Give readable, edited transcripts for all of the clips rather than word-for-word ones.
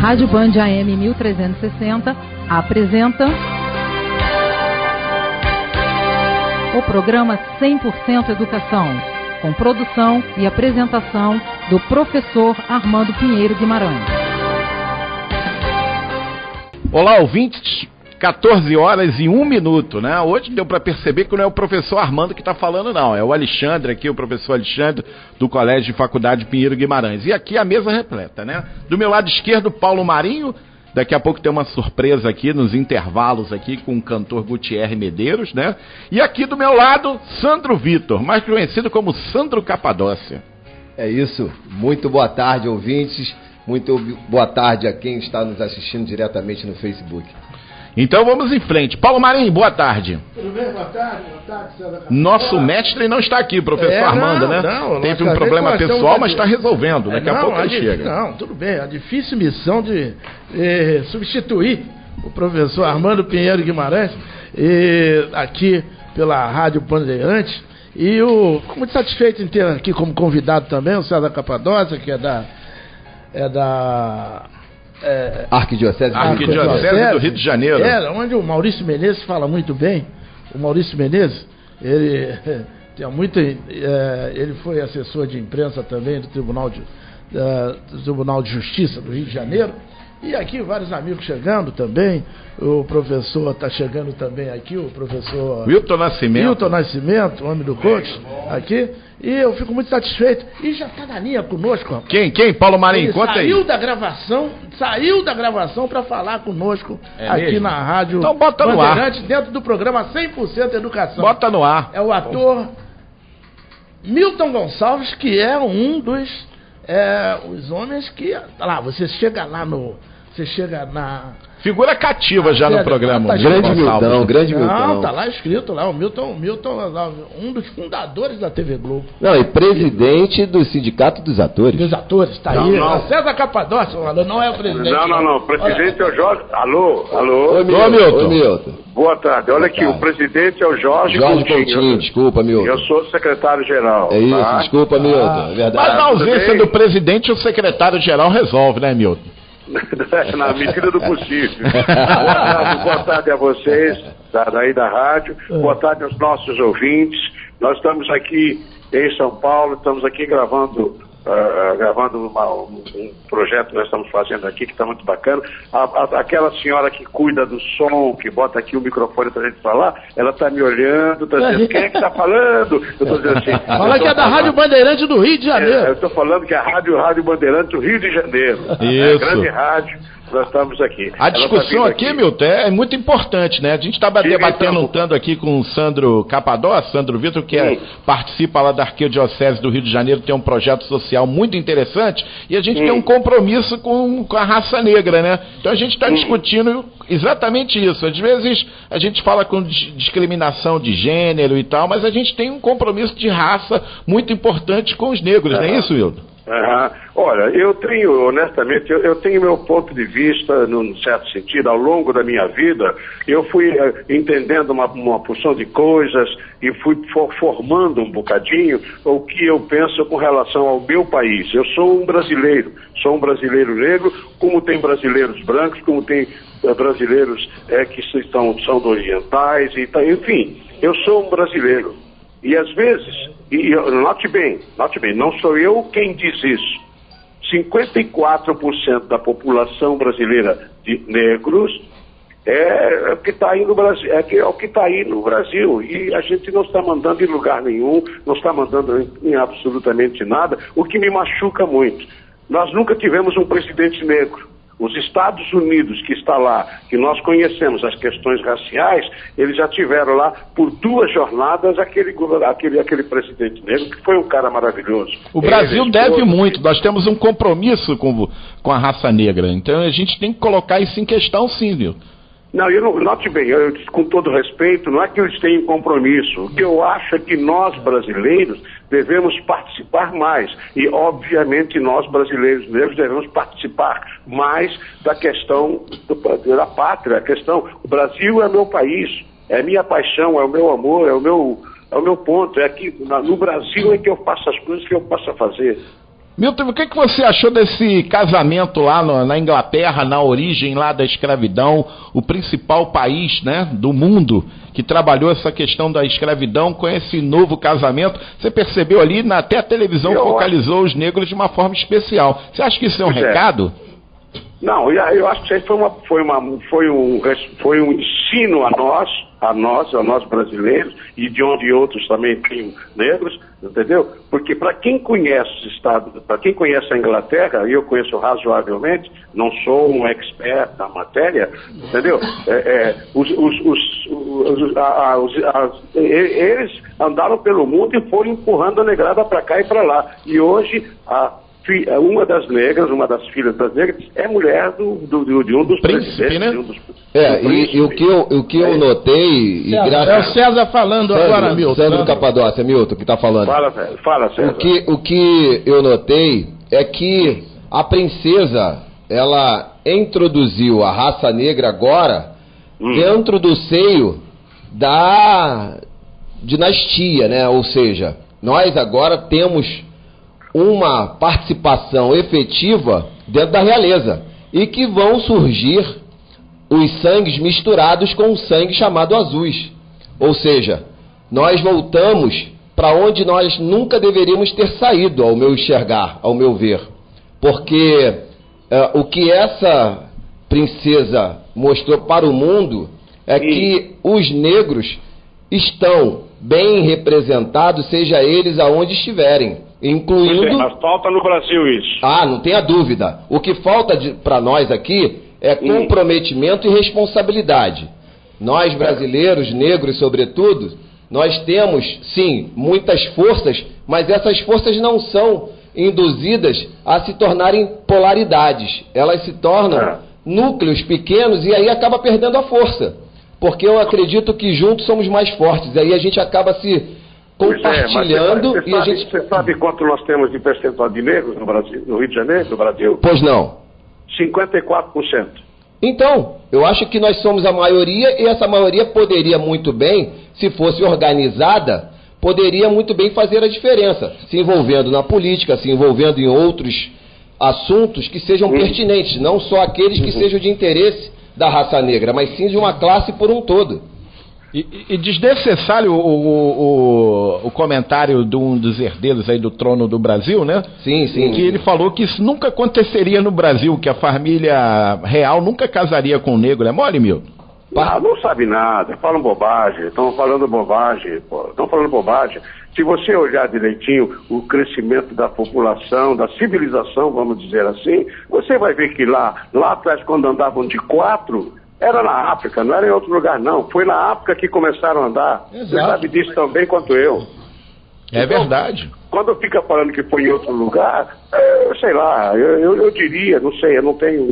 Rádio Band AM 1360 apresenta o programa 100% Educação, com produção e apresentação do professor Armando Pinheiro Guimarães. Olá, ouvintes, 14 horas e 1 minuto, né? Hoje deu para perceber que não é o professor Armando que está falando, não. É o Alexandre aqui, o professor Alexandre, do Colégio de Faculdade Pinheiro Guimarães. E aqui a mesa repleta, né? Do meu lado esquerdo, Paulo Marinho. Daqui a pouco tem uma surpresa aqui nos intervalos aqui com o cantor Gutierre Medeiros, né? E aqui do meu lado, Sandro Vitor, mais conhecido como Sandro Capadócia. É isso. Muito boa tarde, ouvintes. Muito boa tarde a quem está nos assistindo diretamente no Facebook. Então vamos em frente. Paulo Marinho, boa tarde. Tudo bem? Boa tarde, César. Nosso mestre não está aqui, professor Armando, né? Teve um problema pessoal, mas está resolvendo. Daqui a pouco ele chega. Não, tudo bem. A difícil missão de substituir o professor Armando Pinheiro Guimarães aqui pela Rádio Bandeirantes. E fico muito satisfeito em ter aqui como convidado também o César Capadócia, que é da Arquidiocese do Rio de Janeiro. Onde o Maurício Menezes fala muito bem. O Maurício Menezes, ele foi assessor de imprensa também do Tribunal de Justiça do Rio de Janeiro. E aqui vários amigos chegando também. O professor está chegando também aqui, o professor Wilton Nascimento, homem do coach, aqui. E eu fico muito satisfeito. E já está na linha conosco, rapaz. Quem? Paulo Marinho, conta aí. Saiu da gravação para falar conosco aqui mesmo? Na Rádio então bota no ar. Dentro do programa 100% Educação. Bota no ar. É o ator Milton Gonçalves, que é um dos os homens que... Lá, você chega na... Figura cativa já no programa. Grande Milton. Não, tá lá escrito lá, o Milton, um dos fundadores da TV Globo. Não, e presidente do Sindicato dos Atores. Dos atores, tá aí. Não. César Capadócia, não é o presidente. Não. O presidente é o Jorge. Alô? Oi, Milton. Boa tarde. Olha aqui, o presidente é o Jorge Coutinho. Desculpa, Milton. Eu sou secretário-geral. É isso, tá? Desculpa, Milton. É verdade. Mas na ausência do presidente, o secretário-geral resolve, né, Milton? Na medida do possível. Boa tarde a vocês daí da rádio, boa tarde aos nossos ouvintes. Nós estamos aqui em São Paulo, estamos aqui gravando um projeto que nós estamos fazendo aqui, que está muito bacana. Aquela senhora que cuida do som, que bota aqui o microfone para a gente falar, ela está me olhando, está dizendo, quem é que está falando? Eu estou dizendo assim... Fala que é da Rádio Bandeirante do Rio de Janeiro. Eu estou falando que é a Rádio Bandeirante do Rio de Janeiro. Isso. Grande rádio. Nós estamos aqui. A discussão aqui, Milton, é muito importante, né? A gente estava debatendo um tanto aqui com o Sandro Capadócia, Sandro Vitor, que participa lá da Arquidiocese do Rio de Janeiro, tem um projeto social muito interessante, e a gente tem um compromisso com a raça negra, né? Então a gente está discutindo exatamente isso. Às vezes a gente fala com discriminação de gênero e tal, mas a gente tem um compromisso de raça muito importante com os negros, não é isso, Wilton? Olha, honestamente, eu tenho meu ponto de vista, num certo sentido, ao longo da minha vida, eu fui entendendo uma porção de coisas e fui formando um bocadinho o que eu penso com relação ao meu país. Eu sou um brasileiro negro, como tem brasileiros brancos, como tem brasileiros que são orientais, enfim, eu sou um brasileiro. E às vezes, note bem, não sou eu quem diz isso. 54% da população brasileira de negros é o que está aí no Brasil, é o que está aí no Brasil. E a gente não está mandando em lugar nenhum, não está mandando em absolutamente nada, o que me machuca muito. Nós nunca tivemos um presidente negro. Os Estados Unidos, que está lá, que nós conhecemos as questões raciais, eles já tiveram lá por 2 jornadas aquele presidente negro, que foi um cara maravilhoso. O Brasil deve muito, nós temos um compromisso com a raça negra, então a gente tem que colocar isso em questão sim, viu? Não, note bem, com todo respeito, não é que eles tenham compromisso. O que eu acho é que nós, brasileiros, devemos participar mais. E, obviamente, nós, brasileiros negros, devemos participar mais da questão da pátria. A questão, o Brasil é meu país, é minha paixão, é o meu amor, é o meu ponto. É que no Brasil é que eu faço as coisas que eu posso fazer. Milton, o que você achou desse casamento lá na Inglaterra, na origem lá da escravidão, o principal país, né, do mundo que trabalhou essa questão da escravidão com esse novo casamento? Você percebeu ali, até a televisão focalizou os negros de uma forma especial. Você acha que isso é um recado? Não, eu acho que isso aí foi um ensino a nós brasileiros, e de onde outros também tem negros, entendeu? Porque para quem conhece o Estado, para quem conhece a Inglaterra, e eu conheço razoavelmente, não sou um expert na matéria, entendeu? Eles andaram pelo mundo e foram empurrando a negrada para cá e para lá. E hoje uma das filhas das negras é mulher de um dos príncipes, né? E o que eu notei... É o César falando agora, Milton. Sandro Capadócia, Milton, que está falando. Fala, César. O que eu notei é que a princesa, ela introduziu a raça negra agora dentro do seio da dinastia, né? Ou seja, nós agora temos uma participação efetiva dentro da realeza, e que vão surgir os sangues misturados com um sangue chamado azuis. Ou seja, nós voltamos para onde nós nunca deveríamos ter saído, ao meu enxergar, ao meu ver. Porque o que essa princesa mostrou para o mundo é que os negros estão bem representados, seja eles aonde estiverem. Incluindo... Mas falta no Brasil isso. Não tenha dúvida. O que falta para nós aqui é comprometimento e responsabilidade. Nós brasileiros, negros sobretudo, nós temos, sim, muitas forças, mas essas forças não são induzidas a se tornarem polaridades. Elas se tornam núcleos pequenos e aí acaba perdendo a força. Porque eu acredito que juntos somos mais fortes. Aí a gente acaba se compartilhando. Você sabe quanto nós temos de percentual de negros no Brasil, no Rio de Janeiro, no Brasil? Pois não. 54%. Então, eu acho que nós somos a maioria, e essa maioria poderia muito bem, se fosse organizada, poderia muito bem fazer a diferença, se envolvendo na política, se envolvendo em outros assuntos que sejam pertinentes, não só aqueles que sejam de interesse da raça negra, mas sim de uma classe por um todo. E desnecessário o comentário de um dos herdeiros aí do trono do Brasil, né? Sim. Que ele falou que isso nunca aconteceria no Brasil, que a família real nunca casaria com um negro. É mole, Milton? Não sabe nada, falam bobagem, estão falando bobagem. Se você olhar direitinho o crescimento da população, da civilização, vamos dizer assim, você vai ver que lá atrás, quando andavam de 4... era na África, não era em outro lugar, não. Foi na África que começaram a andar. Exato. Você sabe disso tão bem quanto eu. É então, verdade. Quando fica falando que foi em outro lugar, sei lá, eu diria, não sei, eu não tenho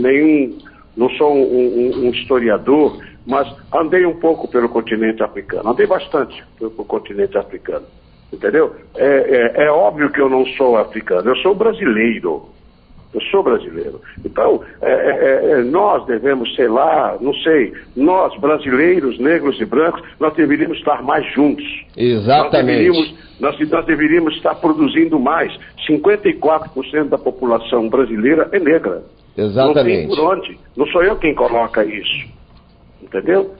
não sou um historiador, mas andei um pouco pelo continente africano. Andei bastante pelo continente africano. Entendeu? É óbvio que eu não sou africano, eu sou brasileiro. Eu sou brasileiro. Então, nós devemos, sei lá, não sei, nós, brasileiros, negros e brancos, nós deveríamos estar mais juntos. Exatamente. Nós deveríamos estar produzindo mais. 54% da população brasileira é negra. Exatamente. Não tem por onde. Não sou eu quem coloca isso. Entendeu?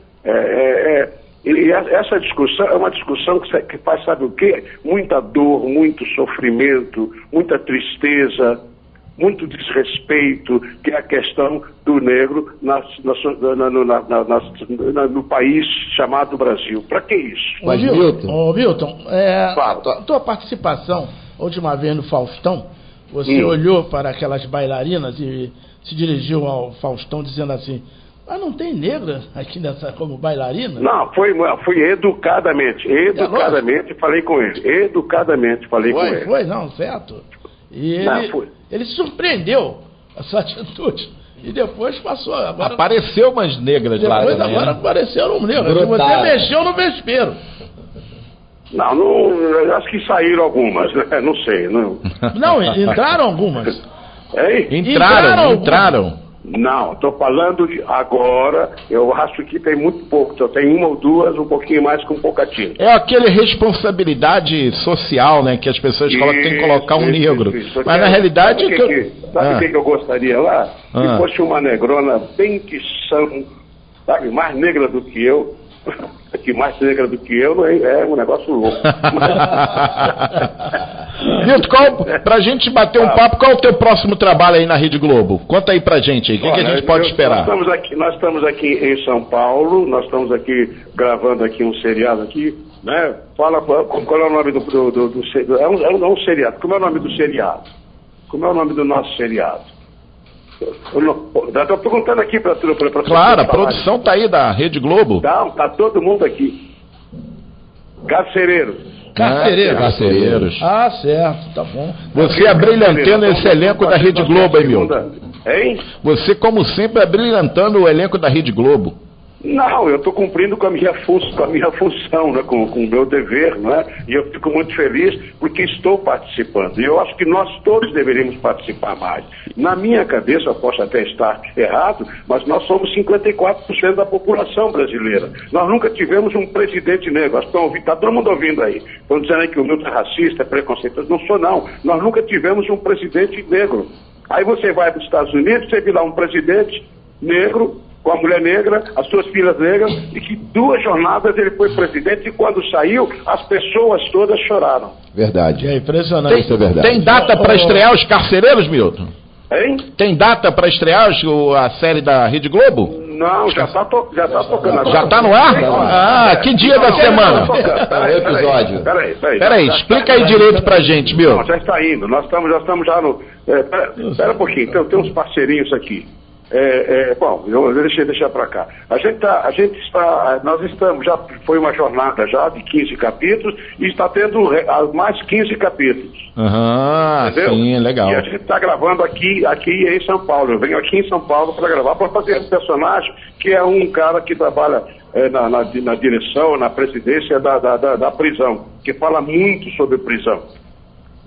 E essa discussão é uma discussão que faz, sabe o quê? Muita dor, muito sofrimento, muita tristeza, muito desrespeito, que é a questão do negro no país chamado Brasil. Para que isso? Mas, Milton, tua participação, a última vez no Faustão, você olhou para aquelas bailarinas e se dirigiu ao Faustão dizendo assim: mas não tem negra aqui como bailarina? Não, fui educadamente falei com ele. Educadamente falei com ele. Foi, não, certo. E ele surpreendeu a sua atitude. E depois passou. Agora, apareceu umas negras lá também. Agora apareceram negras. Você mexeu no vespeiro. Não, acho que saíram algumas, né? Não sei. Não, entraram algumas. Hein? Entraram. Não, estou falando de agora, eu acho que tem muito pouco, só tem uma ou duas, um pouquinho mais com pouca tinta. É aquele responsabilidade social, né, que as pessoas tem que colocar um negro. Mas na realidade... Sabe o que eu gostaria lá? Que fosse uma negrona bem tição, sabe, mais negra do que eu. Que mais negra do que eu é um negócio louco. Milton, pra gente bater um papo, qual é o teu próximo trabalho aí na Rede Globo? Conta aí pra gente aí, o que a gente pode esperar? Nós estamos aqui em São Paulo, nós estamos aqui gravando aqui um seriado aqui, né? Fala qual é o nome do seriado. É um seriado, como é o nome do seriado? Como é o nome do nosso seriado? Estou perguntando aqui para claro, a produção tá aí da Rede Globo. Tá todo mundo aqui. Carcereiros. Carcereiros. Ah, certo, tá bom. Você abrilhantando esse elenco da Rede Globo, hein, Milton? Hein? Você, como sempre, abrilhantando o elenco da Rede Globo. Não, eu estou cumprindo com a minha função, né, com o meu dever, né? E eu fico muito feliz porque estou participando. E eu acho que nós todos deveríamos participar mais. Na minha cabeça, eu posso até estar errado, mas nós somos 54% da população brasileira. Nós nunca tivemos um presidente negro. Está todo mundo ouvindo aí. Estão dizendo aí que o Milton é racista, é preconceituoso. Não sou, não. Nós nunca tivemos um presidente negro. Aí você vai para os Estados Unidos, você vê lá um presidente negro, com a mulher negra, as suas filhas negras, e que 2 jornadas ele foi presidente, e quando saiu, as pessoas todas choraram. Verdade. É impressionante. Isso é verdade. Tem data para estrear Os Carcereiros, Milton? Hein? Tem data para estrear a série da Rede Globo? Não, já está tocando agora. Já está no ar? Ah, que dia da semana? Peraí, explica aí direito pra gente, Milton. Não, já está indo, nós já estamos já no... Espera um pouquinho, tem uns parceirinhos aqui. Bom, deixa eu deixar para cá. Nós estamos, já foi uma jornada já de 15 capítulos e está tendo mais 15 capítulos. Entendeu? Sim, legal. E a gente está gravando aqui em São Paulo. Eu venho aqui em São Paulo para gravar, para fazer esse personagem, que é um cara que trabalha na direção, na presidência da prisão, que fala muito sobre prisão.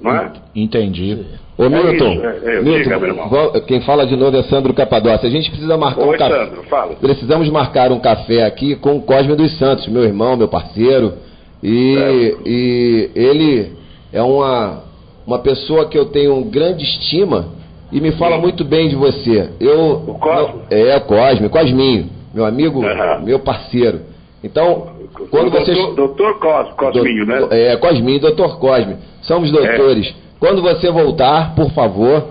Não é? Entendi. Ô Milton, diga, meu irmão. Quem fala de novo é Sandro Capadócia. A gente precisa marcar um café. Sandro, fala. Precisamos marcar um café aqui com o Cosme dos Santos, meu irmão, meu parceiro. E ele é uma pessoa que eu tenho grande estima e me fala muito bem de você. O Cosme? Cosminho, meu amigo, meu parceiro. Então, quando vocês... Doutor Cosminho, né? Cosminho, doutor Cosme. Somos doutores. Quando você voltar, por favor,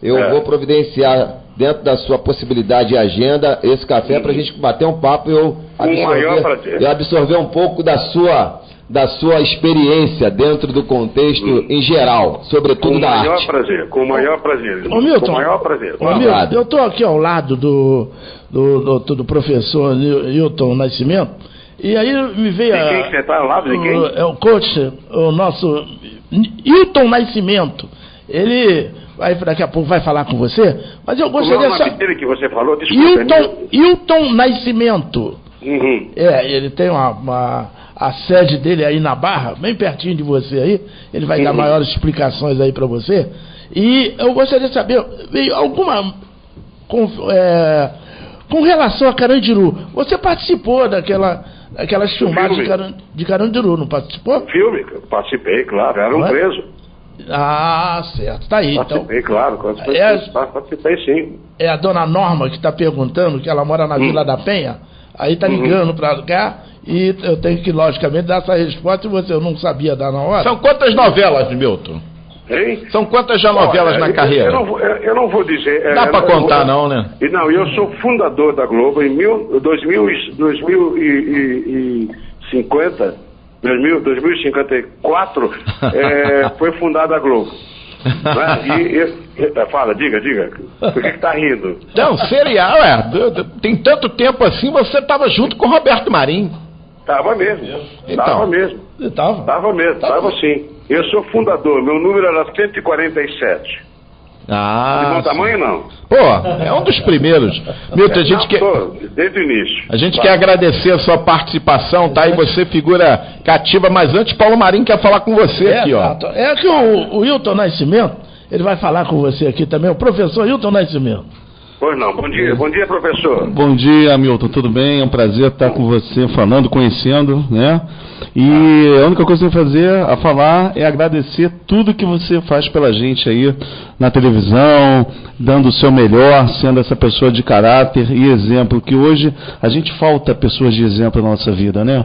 eu vou providenciar, dentro da sua possibilidade e agenda, esse café para a gente bater um papo e eu absorver um pouco da sua experiência dentro do contexto em geral, sobretudo da arte. Com o maior prazer. Ô, Milton, com o maior prazer. Milton, eu estou aqui ao lado do professor Hilton Nascimento, e aí me veio de quem que você está ao lado de quem? É o coach, o nosso Hilton Nascimento. Ele daqui a pouco vai falar com você, mas eu gostaria de saber... dele que você falou? Desculpa, Hilton Nascimento. Uhum. Ele tem a sede dele aí na Barra, bem pertinho de você aí. Ele vai dar maiores explicações aí para você. E eu gostaria de saber, alguma com relação a Carandiru, você participou daquelas filmagens de Carandiru, não participou? Filme, participei, claro, era um preso. Ah, certo, tá aí. Participei, então, claro, participei sim. É a dona Norma que está perguntando, que ela mora na Vila da Penha, aí tá ligando para cá, e eu tenho que, logicamente, dar essa resposta, e eu não sabia dar na hora. São quantas novelas, Milton? Hein? São quantas já novelas na carreira? Eu não vou dizer... Dá para contar não, né? Não, eu sou fundador da Globo em 2054, foi fundada a Globo. Fala, diga. Por que tá rindo? Não, serial, tem tanto tempo assim, você estava junto com o Roberto Marinho. Tava mesmo. Então, Tava sim. Eu sou fundador, meu número era 147. De bom tamanho, não? Pô, é um dos primeiros. Milton, desde o início. A gente quer agradecer a sua participação, tá? E você, figura cativa, mas antes Paulo Marinho quer falar com você aqui, ó. É que o Hilton Nascimento, ele vai falar com você aqui também, o professor Hilton Nascimento. Pois não, bom dia, professor. Bom dia, Milton, tudo bem? É um prazer estar com você falando, conhecendo, né? E a única coisa que eu tenho a falar é agradecer tudo que você faz pela gente aí na televisão, dando o seu melhor, sendo essa pessoa de caráter e exemplo, que hoje a gente falta pessoas de exemplo na nossa vida, né?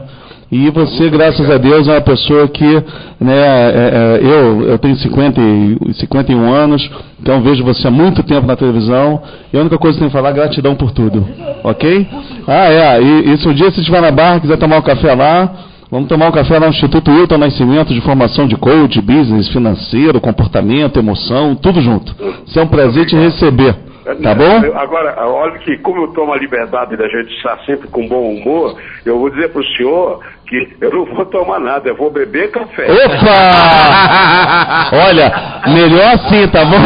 E você, graças a Deus, é uma pessoa que, né, eu tenho 51 anos, então vejo você há muito tempo na televisão, e a única coisa que eu tenho que falar é gratidão por tudo, ok? E se um dia você estiver na Barra, quiser tomar um café lá, vamos tomar um café lá no Instituto Hilton Nascimento, de formação de coach, business, financeiro, comportamento, emoção, tudo junto. Isso é um prazer te receber. Tá bom? Agora, olha que como eu tomo a liberdade da gente estar sempre com bom humor, eu vou dizer pro senhor que eu não vou tomar nada, eu vou beber café. Opa! Olha, melhor assim, tá bom?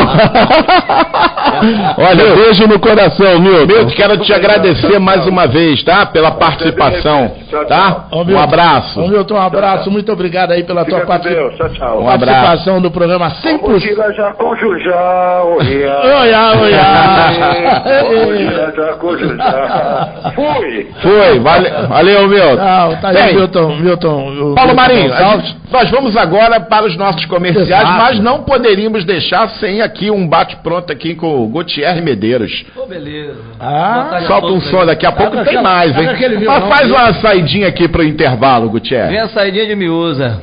Olha, beijo no coração, Milton. Quero te agradecer mais uma vez, tá? Pela participação, tá? Um abraço. Milton, um abraço, muito obrigado aí pela tua participação. Um abraço. Do programa 100%. Já com Jujá, Foi, valeu, Milton. Tá aí, Milton. Paulo Marinho, nós vamos agora para os nossos comerciais, mas não poderíamos deixar sem aqui um bate-pronto aqui com o Gutierre Medeiros. Beleza. Solta um som, daqui a pouco tem mais, hein? Mas faz uma saidinha aqui pro intervalo, Gutierre. Vem a saidinha de miúza.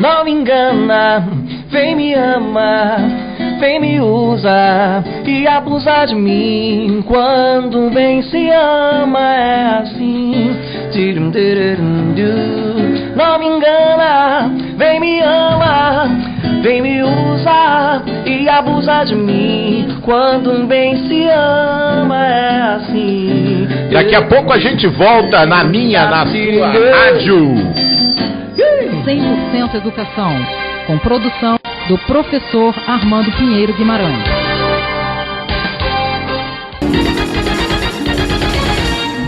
Não me engana, vem me ama, vem me usa e abusa de mim. Quando bem se ama é assim. Não me engana, vem me ama, vem me usa e abusa de mim. Quando bem se ama é assim. Daqui a pouco a gente volta na sua rádio. 100% Educação, com produção do professor Armando Pinheiro Guimarães.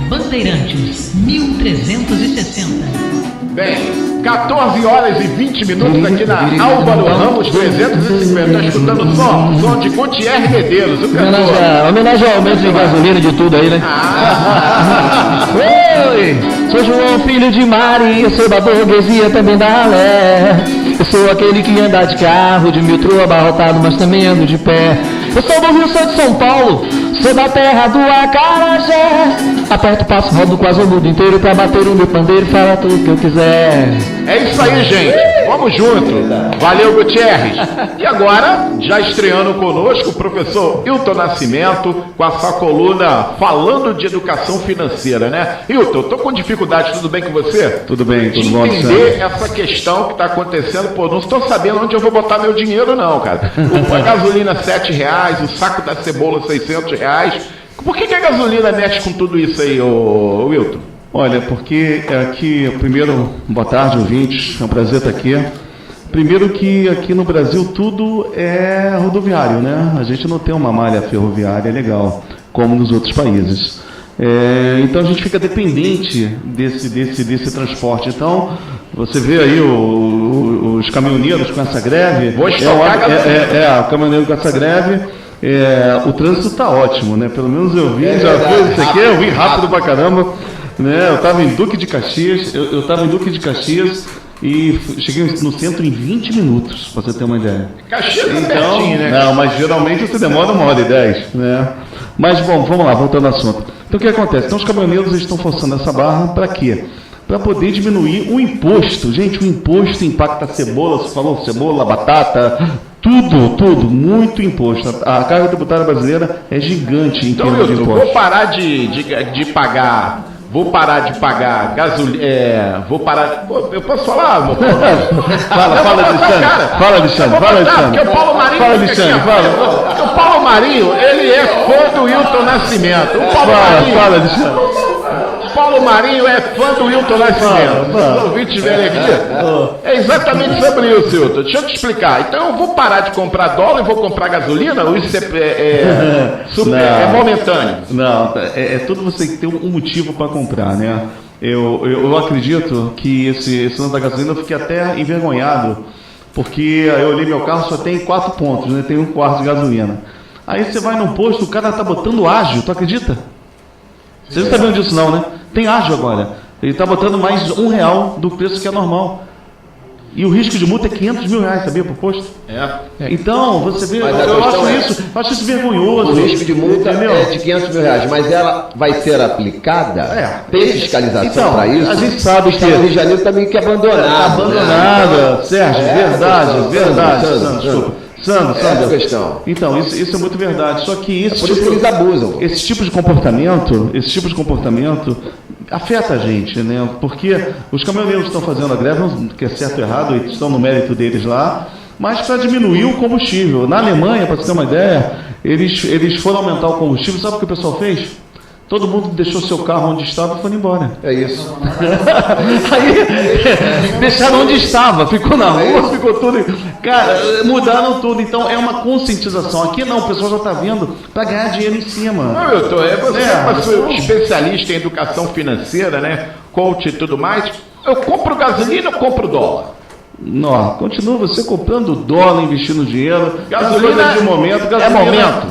Bandeirantes, 1360. Bem, 14 horas e 20 minutos aqui na Álvaro Ramos 350. Tá escutando o som de Gutierre Medeiros, o cantor. Homenagem ao aumento de gasolina e de tudo aí, né? Oi, sou João, filho de Maria, sou da burguesia também da Alé. Eu sou aquele que anda de carro, de metrô abarrotado, mas também ando de pé. Eu sou do Rio, sou de São Paulo, sou da terra do acarajé. Aperto, passo, rodo quase o mundo inteiro pra bater o meu pandeiro e falar tudo que eu quiser. É isso aí, gente. Vamos junto. Valeu, Gutierrez. E agora, já estreando conosco, o professor Hilton Nascimento, com a sua coluna falando de educação financeira, né? Hilton, eu tô com dificuldade, tudo bem com você? Tudo bem, tudo bom. Entender essa questão que tá acontecendo, não estou sabendo onde eu vou botar meu dinheiro não, cara. A gasolina R$7, o saco da cebola R$600. Por que a gasolina mexe com tudo isso aí, Hilton? Olha, porque aqui, primeiro, boa tarde, ouvintes, é um prazer estar aqui. Primeiro que aqui no Brasil tudo é rodoviário, né? A gente não tem uma malha ferroviária legal, como nos outros países. Então a gente fica dependente desse transporte. Então, você vê aí os caminhoneiros com essa greve. O caminhoneiro com essa greve. O trânsito está ótimo, né? Pelo menos eu vi, eu vi rápido pra caramba. Né? Eu estava em Duque de Caxias, e cheguei no centro em 20 minutos, para você ter uma ideia. Caxias é pertinho, né? Não, mas geralmente você demora 1h10, né? Mas bom, vamos lá, voltando ao assunto. Então o que acontece? Então os caminhoneiros estão forçando essa barra para quê? Para poder diminuir o imposto. Gente, o imposto impacta a cebola, você falou cebola, batata, tudo, muito imposto. A carga tributária brasileira é gigante em termos de imposto. Vou parar de pagar. Vou parar de pagar gasolina. Vou parar. Eu posso falar, amor? Fala, Alexandre. Porque o Paulo Marinho. Fala, Alexandre, fala. Porque o Paulo Marinho, ele é fã do Hilton Nascimento. Fala, Alexandre. Paulo Marinho é fã do Hilton Nascimento. Os ouvintes verem aqui. É exatamente sobre isso, Hilton. Deixa eu te explicar. Então eu vou parar de comprar dólar e vou comprar gasolina? Ou isso é momentâneo? Não, é tudo você que tem um motivo para comprar, né? Eu acredito que esse ano da gasolina eu fiquei até envergonhado, Porque eu olhei meu carro, só tem 4 pontos, né? Tem 1 quarto de gasolina. Aí você vai num posto, o cara tá botando ágio, tu acredita? Vocês não sabiam disso não, né? Tem ágio agora. Ele tá botando mais R$1 do preço que é normal. E o risco de multa é R$500 mil, sabia, por posto? Então, você vê, eu acho isso vergonhoso. O risco de multa é de R$500 mil, mas ela vai ser aplicada? Tem fiscalização para isso? A gente sabe que o Rio de Janeiro está meio que abandonado. Abandonada, Sérgio, verdade, Sandro, desculpa. Sandro, essa questão. Então, isso é muito verdade. Só que por isso que eles abusam. Esse tipo de comportamento afeta a gente, né? Porque os caminhoneiros estão fazendo a greve, não que é certo ou errado, e estão no mérito deles lá, mas para diminuir o combustível. Na Alemanha, para você ter uma ideia, eles foram aumentar o combustível. Sabe o que o pessoal fez? Todo mundo deixou seu carro onde estava e foi embora. É isso. Aí, deixaram onde estava, ficou na rua, ficou tudo. Cara, mudaram tudo. Então é uma conscientização. Aqui não, o pessoal já está vindo para ganhar dinheiro em cima. Não, Milton, você é especialista em educação financeira, né? Coach e tudo mais. Eu compro gasolina ou compro dólar? Não, continua você comprando dólar, investindo dinheiro. Gasolina de momento.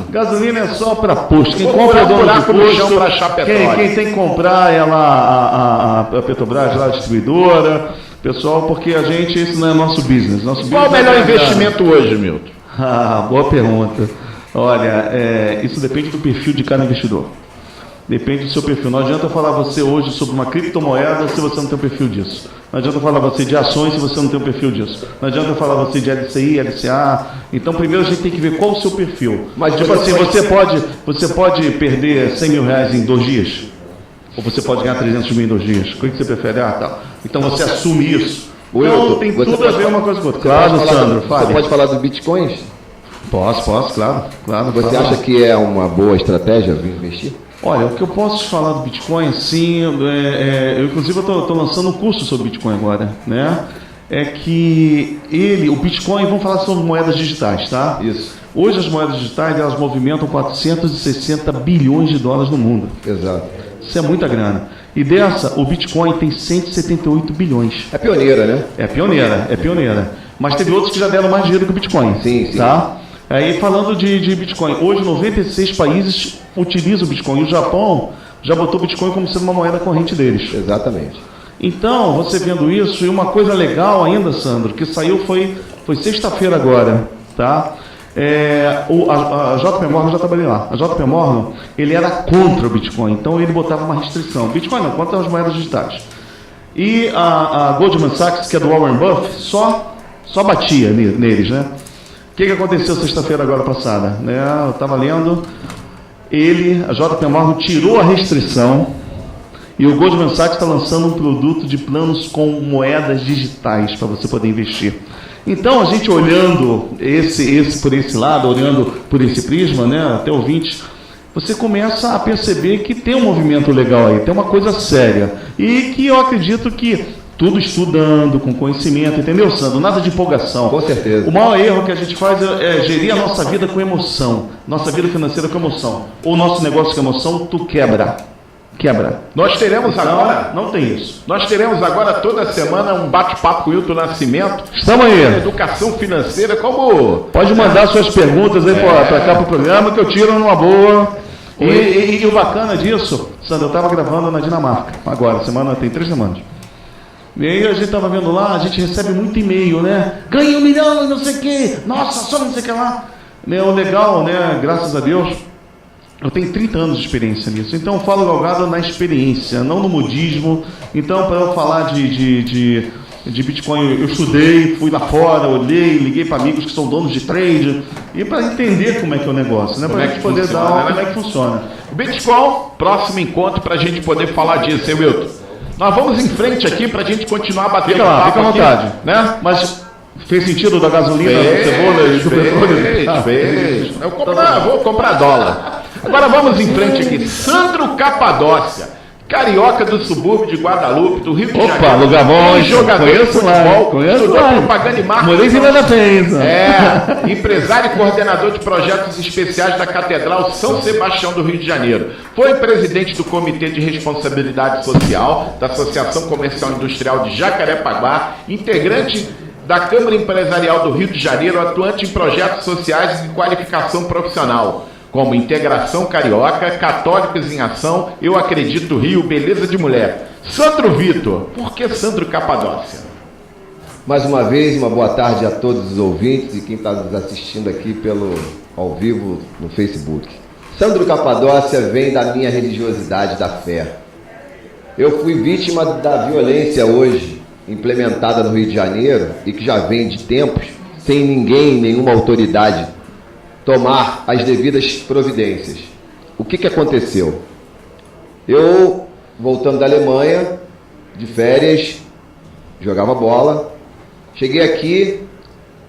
Gasolina é só para posto. Quem compra é dono de posto. Quem tem que comprar é lá a Petrobras, lá a distribuidora. Pessoal, porque esse não é nosso business. Qual o melhor investimento hoje, Milton? Boa pergunta. Olha, isso depende do perfil de cada investidor. Depende do seu perfil. Não adianta falar você hoje sobre uma criptomoeda se você não tem um perfil disso. Não adianta falar você de ações se você não tem um perfil disso. Não adianta falar você de LCI, LCA. Então, primeiro a gente tem que ver qual o seu perfil. Mas, tipo assim, você pode perder R$100 mil em 2 dias? Ou você pode ganhar 300 mil em 2 dias? O que você prefere? Tá. Então você assume isso. Então, tem tudo a ver uma coisa com outra. Claro, Sandro. Você pode falar dos bitcoins? Posso, claro. Você acha que é uma boa estratégia investir? Olha, o que eu posso te falar do Bitcoin, sim, eu inclusive estou lançando um curso sobre Bitcoin agora, né? É que o Bitcoin, vamos falar sobre moedas digitais, tá? Isso. Hoje as moedas digitais, elas movimentam 460 bilhões de dólares no mundo. Exato. Isso é muita grana. E dessa, o Bitcoin tem 178 bilhões. É pioneira, né? É pioneira. Mas teve outros que já deram mais dinheiro que o Bitcoin. Sim. Tá? Aí falando de Bitcoin, hoje 96 países utilizam o Bitcoin. E o Japão já botou o Bitcoin como sendo uma moeda corrente deles. Exatamente. Então, você vendo isso, e uma coisa legal ainda, Sandro, que saiu foi sexta-feira agora, tá? A JP Morgan, já trabalhei lá. A JP Morgan, ele era contra o Bitcoin, então ele botava uma restrição. Bitcoin não, contra as moedas digitais. E a Goldman Sachs, que é do Warren Buffett, só batia neles, né? O que aconteceu sexta-feira agora passada? Eu estava lendo, a JP Morgan tirou a restrição e o Goldman Sachs está lançando um produto de planos com moedas digitais para você poder investir. Então, a gente olhando por esse lado, olhando por esse prisma, né, até ouvintes, você começa a perceber que tem um movimento legal aí, tem uma coisa séria. E que eu acredito que tudo estudando, com conhecimento, entendeu, Sandro? Nada de empolgação. Com certeza. O maior erro que a gente faz é gerir a nossa vida com emoção. Nossa vida financeira com emoção. Ou nosso negócio com emoção, tu quebra. Nós teremos agora... Não tem isso. Nós teremos agora toda semana um bate-papo com o Hilton Nascimento. Estamos aí. Educação financeira, como... Pode mandar suas perguntas aí para cá pro programa que eu tiro numa boa. E o bacana disso, Sandro, eu estava gravando na Dinamarca. Agora, tem 3 semanas. E aí a gente estava vendo lá, a gente recebe muito e-mail, né? Ganha 1 milhão e não sei o quê. Nossa, só não sei o que lá. O legal, né? Graças a Deus, eu tenho 30 anos de experiência nisso. Então eu falo galgado na experiência, não no modismo. Então, para eu falar de Bitcoin, eu estudei, fui lá fora, olhei, liguei para amigos que são donos de trade. E para entender como é que é o negócio, né? Para a gente poder dar como é que funciona. O Bitcoin, próximo encontro para a gente poder falar disso, hein, Milton? Nós vamos em frente aqui para a gente continuar batendo papo. Fica à vontade. Aqui, né? Mas fez sentido da gasolina, da cebola e do petróleo? Fez. Eu vou comprar dólar. Agora vamos em frente aqui. Sandro Capadócia, carioca do subúrbio de Guadalupe, do Rio de Janeiro. Opa, lugar bom, jogador de futebol, conheço propaganda e marketing. Morei em Vila da Penha. Empresário e coordenador de projetos especiais da Catedral São Sebastião do Rio de Janeiro. Foi presidente do Comitê de Responsabilidade Social da Associação Comercial e Industrial de Jacarepaguá, integrante da Câmara Empresarial do Rio de Janeiro, atuante em projetos sociais e de qualificação profissional, como Integração Carioca, Católicos em Ação, Eu Acredito Rio, Beleza de Mulher. Sandro Vitor, por que Sandro Capadócia? Mais uma vez, uma boa tarde a todos os ouvintes e quem está nos assistindo aqui ao vivo no Facebook. Sandro Capadócia vem da minha religiosidade, da fé. Eu fui vítima da violência hoje implementada no Rio de Janeiro e que já vem de tempos, sem ninguém, nenhuma autoridade tomar as devidas providências. O que aconteceu? Eu, voltando da Alemanha, de férias, jogava bola, cheguei aqui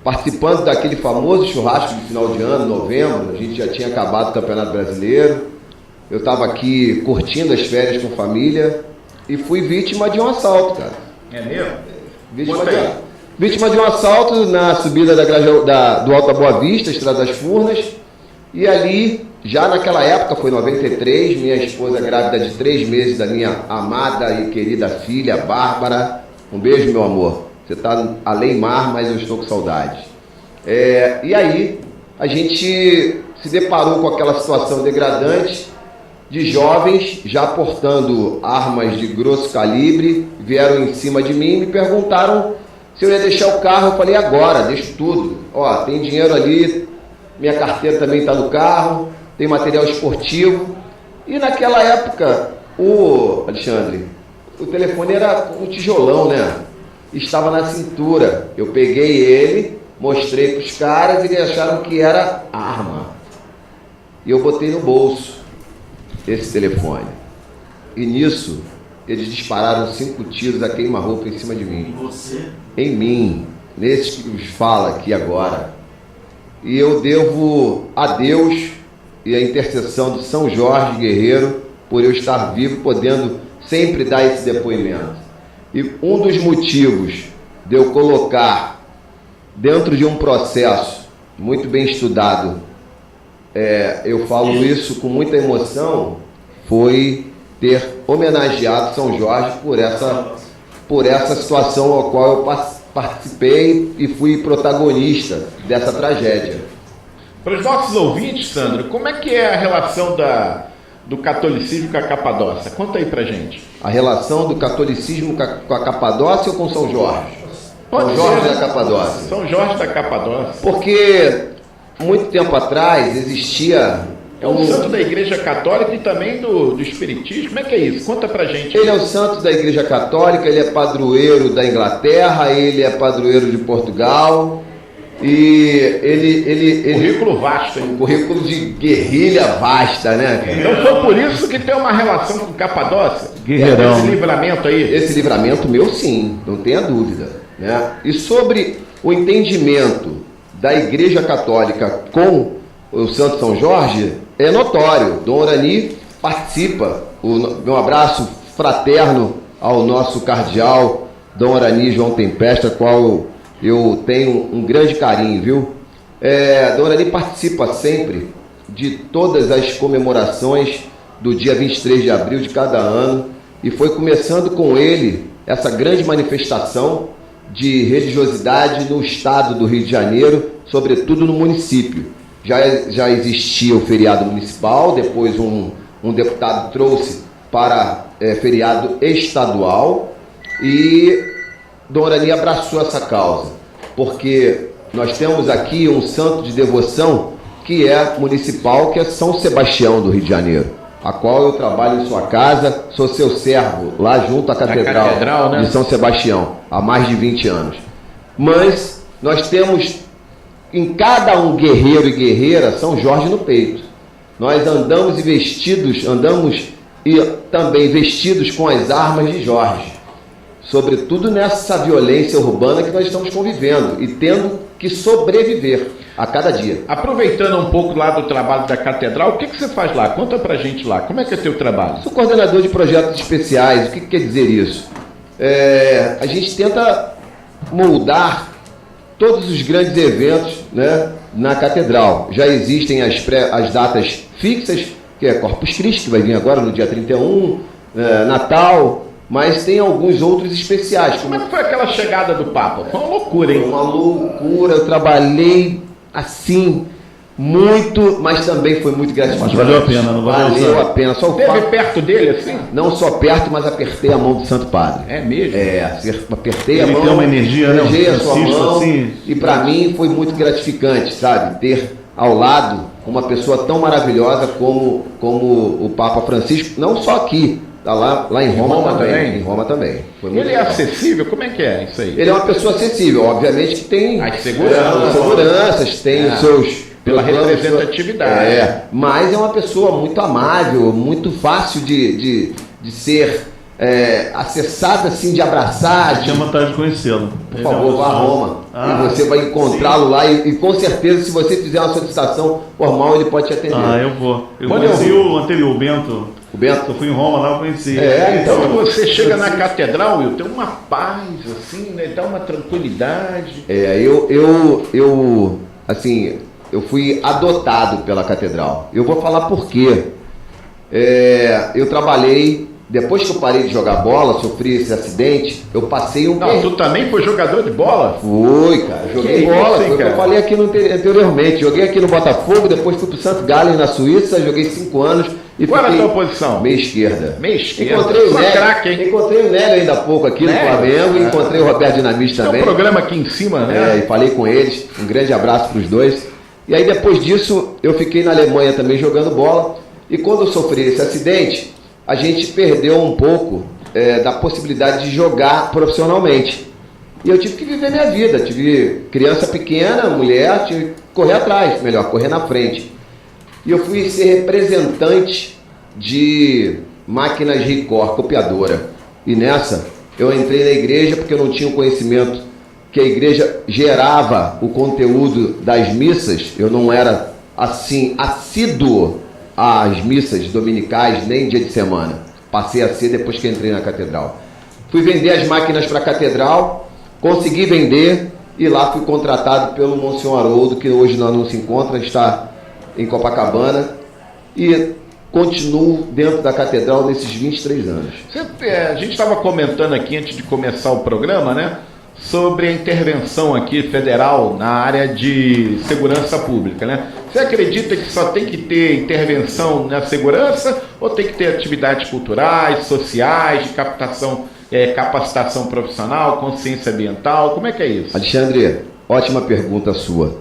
participando daquele famoso churrasco de final de ano, novembro, a gente já tinha acabado o Campeonato Brasileiro, eu estava aqui curtindo as férias com a família e fui vítima de um assalto, cara. É mesmo? Vítima de um assalto na subida do Alto da Boa Vista, Estrada das Furnas, e ali, já naquela época, foi 93, minha esposa grávida de 3 meses da minha amada e querida filha, Bárbara. Um beijo, meu amor. Você está além mar, mas eu estou com saudade. E aí, a gente se deparou com aquela situação degradante de jovens já portando armas de grosso calibre, vieram em cima de mim e me perguntaram se eu ia deixar o carro. Eu falei, agora, deixo tudo. Ó, tem dinheiro ali, minha carteira também está no carro, tem material esportivo. E naquela época, Alexandre, o telefone era um tijolão, né? Estava na cintura. Eu peguei ele, mostrei para os caras e eles acharam que era arma. E eu botei no bolso esse telefone. E nisso, eles dispararam 5 tiros a queima-roupa em cima de mim. Em você? Em mim, nesse que vos fala aqui agora. E eu devo a Deus e a intercessão de São Jorge Guerreiro por eu estar vivo, podendo sempre dar esse depoimento. E um dos motivos de eu colocar dentro de um processo muito bem estudado, eu falo isso com muita emoção, foi ter homenageado São Jorge por essa situação a qual eu participei e fui protagonista dessa tragédia. Para os nossos ouvintes, Sandro, como é que é a relação do catolicismo com a Capadócia? Conta aí pra gente. A relação do catolicismo com a Capadócia ou com São Jorge? São Jorge da Capadócia. São Jorge da Capadócia. Porque muito tempo atrás existia... É um santo da Igreja Católica e também do Espiritismo. Como é que é isso? Conta pra gente. Ele é o santo da Igreja Católica, ele é padroeiro da Inglaterra, ele é padroeiro de Portugal. E ele currículo vasto, hein? Um currículo de guerrilha vasta, né? Então foi por isso que tem uma relação com Capadócia? Guerreirão. Esse livramento aí? Esse livramento meu, sim, não tenha dúvida, né? E sobre o entendimento da Igreja Católica com o Santo São Jorge, é notório. Dom Orani participa. Meu abraço fraterno ao nosso cardeal, Dom Orani João Tempesta, qual eu tenho um grande carinho, viu? Dom Orani participa sempre de todas as comemorações do dia 23 de abril de cada ano, e foi começando com ele essa grande manifestação de religiosidade no estado do Rio de Janeiro, sobretudo no município. Já existia o feriado municipal, depois um deputado trouxe para feriado estadual, e Dom Orani abraçou essa causa, porque nós temos aqui um santo de devoção que é municipal, que é São Sebastião do Rio de Janeiro, a qual eu trabalho em sua casa, sou seu servo lá junto à Catedral, né? De São Sebastião, há mais de 20 anos. Mas nós temos em cada um guerreiro e guerreira São Jorge no peito. Nós andamos e também vestidos com as armas de Jorge, sobretudo nessa violência urbana que nós estamos convivendo e tendo que sobreviver a cada dia. Aproveitando um pouco lá do trabalho da Catedral, o que você faz lá? Conta pra gente lá, como é que é teu trabalho? Sou coordenador de projetos especiais. O que quer dizer isso? A gente tenta moldar todos os grandes eventos, né, na Catedral. Já existem as datas fixas, que é Corpus Christi, que vai vir agora no dia 31, Natal, mas tem alguns outros especiais. Como é que foi aquela chegada do Papa? Foi uma loucura, hein? Foi uma loucura, eu trabalhei assim muito, mas também foi muito gratificante. Mas valeu a pena, não valeu a pena. Só o Teve perto dele, assim? Não só perto, mas apertei a mão do Santo Padre. É mesmo? Apertei a mão. Ele tem uma energia, né? Beijei a sua mão, assim. e para mim foi muito gratificante, sabe? Ter ao lado uma pessoa tão maravilhosa como o Papa Francisco, não só aqui, tá lá em Roma também. Em Roma também. Ele é acessível? Como é que é isso aí? Ele é uma pessoa acessível, obviamente que tem as seguranças, tem os seus... Pela representatividade. Mas é uma pessoa muito amável, muito fácil de ser acessada, assim, de abraçar. Eu tinha vontade de conhecê-lo. Por favor, vá a Roma. E você vai encontrá-lo lá e com certeza, se você fizer uma solicitação formal, ele pode te atender. Eu vou. Eu conheci o anterior, o Bento. O Bento? Eu fui em Roma lá, eu conheci. Então você chega na catedral, Will, tem uma paz, assim, né? Dá uma tranquilidade. Eu fui adotado pela catedral. Eu vou falar por quê. Eu trabalhei, depois que eu parei de jogar bola, sofri esse acidente, eu passei um... Não, tu também foi jogador de bola? Fui, cara. Joguei bola. Foi o que eu falei aqui anteriormente. Joguei aqui no Botafogo, depois fui pro St. Gallen, na Suíça, joguei 5 anos. Qual era a tua posição? Meia esquerda. Meia esquerda. Encontrei o Nélio ainda há pouco aqui no Flamengo, encontrei o Roberto Dinamite também. Tem um programa aqui em cima, né? E falei com eles. Um grande abraço pros dois. E aí depois disso eu fiquei na Alemanha também jogando bola, e quando eu sofri esse acidente, a gente perdeu um pouco da possibilidade de jogar profissionalmente. E eu tive que viver minha vida, tive criança pequena, mulher, tive que correr atrás, correr na frente. E eu fui ser representante de máquinas Ricoh, copiadora. E nessa eu entrei na igreja porque eu não tinha o conhecimento que a igreja gerava o conteúdo das missas. Eu não era assim assíduo às missas dominicais, nem dia de semana. Passei a ser depois que entrei na catedral. Fui vender as máquinas para a catedral, consegui vender, e lá fui contratado pelo Monsenhor Haroldo, que hoje não se encontra, está em Copacabana, e continuo dentro da catedral nesses 23 anos. A gente estava comentando aqui antes de começar o programa, né? Sobre a intervenção aqui federal na área de segurança pública, né? Você acredita que só tem que ter intervenção na segurança ou tem que ter atividades culturais, sociais, de capacitação profissional, consciência ambiental? Como é que é isso? Alexandre, ótima pergunta sua.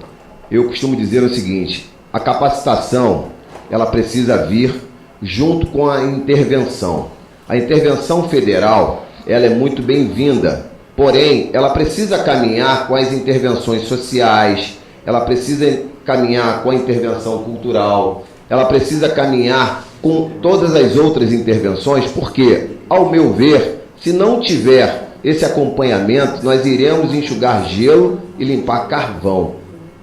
Eu costumo dizer o seguinte: a capacitação, ela precisa vir junto com a intervenção. A intervenção federal, ela é muito bem-vinda. Porém, ela precisa caminhar com as intervenções sociais, ela precisa caminhar com a intervenção cultural, ela precisa caminhar com todas as outras intervenções, porque, ao meu ver, se não tiver esse acompanhamento, nós iremos enxugar gelo e limpar carvão.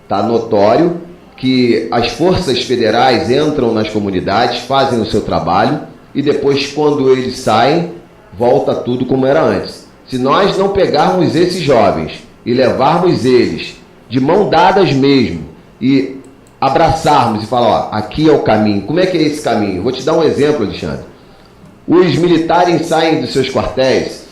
Está notório que as forças federais entram nas comunidades, fazem o seu trabalho, e depois, quando eles saem, volta tudo como era antes. Se nós não pegarmos esses jovens e levarmos eles de mão dadas mesmo e abraçarmos e falar, aqui é o caminho. Como é que é esse caminho? Vou te dar um exemplo, Alexandre. Os militares saem dos seus quartéis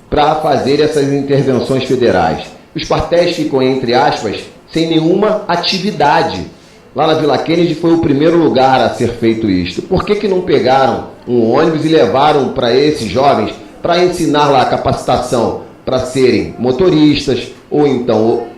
para fazer essas intervenções federais. Os quartéis ficam, entre aspas, sem nenhuma atividade. Lá na Vila Kennedy foi o primeiro lugar a ser feito isto. Por que não pegaram um ônibus e levaram para esses jovens para ensinar lá a capacitação para serem motoristas, ou então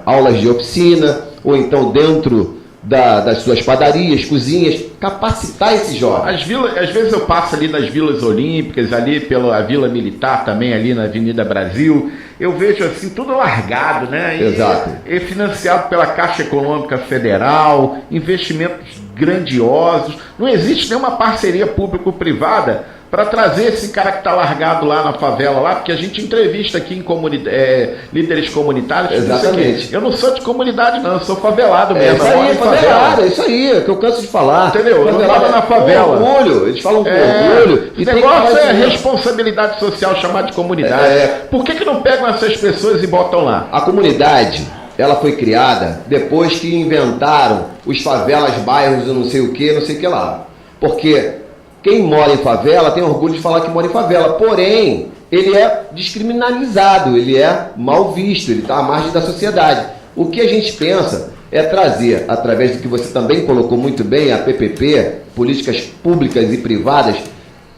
aulas de oficina, ou então dentro das suas padarias, cozinhas, capacitar esses jovens. Às vezes eu passo ali nas Vilas Olímpicas, ali pela Vila Militar também, ali na Avenida Brasil, eu vejo assim tudo largado, né? Exato. E financiado pela Caixa Econômica Federal, investimentos grandiosos, não existe nenhuma parceria público-privada para trazer esse cara que está largado lá na favela, lá, porque a gente entrevista aqui em líderes comunitários. Exatamente. Eu não sou de comunidade, não, eu sou favelado mesmo. Isso aí, favelado, é isso aí, é que eu canso de falar. Entendeu? Eu moro na favela. Com orgulho, eles falam com orgulho. O negócio é responsabilidade social, chamar de comunidade. Por que não pegam essas pessoas e botam lá? A comunidade, ela foi criada depois que inventaram os favelas, bairros, não sei o que lá. Porque quem mora em favela tem orgulho de falar que mora em favela, porém, ele é descriminalizado, ele é mal visto, ele está à margem da sociedade. O que a gente pensa é trazer, através do que você também colocou muito bem, a PPP, políticas públicas e privadas,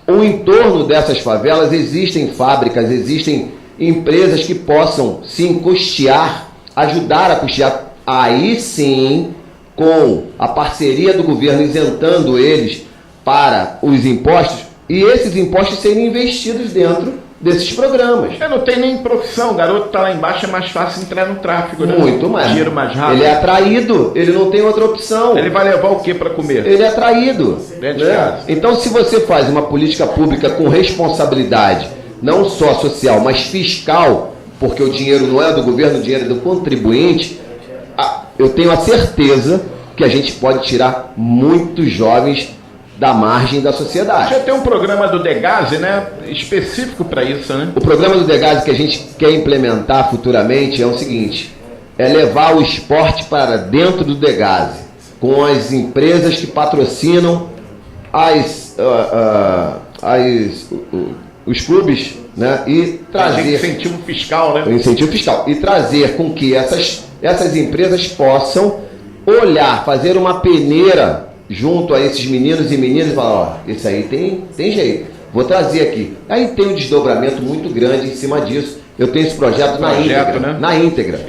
o entorno dessas favelas existem fábricas, existem empresas que possam sim custear, ajudar a custear, aí sim, com a parceria do governo isentando eles para os impostos, e esses impostos serem investidos dentro desses programas. Não tem nem profissão, o garoto tá lá embaixo, é mais fácil entrar no tráfico, né? Muito mais. Dinheiro mais rápido. Ele é atraído, ele não tem outra opção. Ele vai levar o que para comer? Ele é atraído. Né? Então, se você faz uma política pública com responsabilidade, não só social, mas fiscal, porque o dinheiro não é do governo, o dinheiro é do contribuinte, eu tenho a certeza que a gente pode tirar muitos jovens da margem da sociedade. Já tem um programa do Degase, né, específico para isso, né? O programa do Degase que a gente quer implementar futuramente é o seguinte, é levar o esporte para dentro do Degase, com as empresas que patrocinam os clubes, né, e trazer incentivo fiscal, né? O incentivo fiscal, e trazer com que essas empresas possam olhar, fazer uma peneira junto a esses meninos e meninas e falar, ó, isso aí tem jeito, vou trazer aqui. Aí tem um desdobramento muito grande em cima disso. Eu tenho esse projeto na íntegra, né? Na íntegra.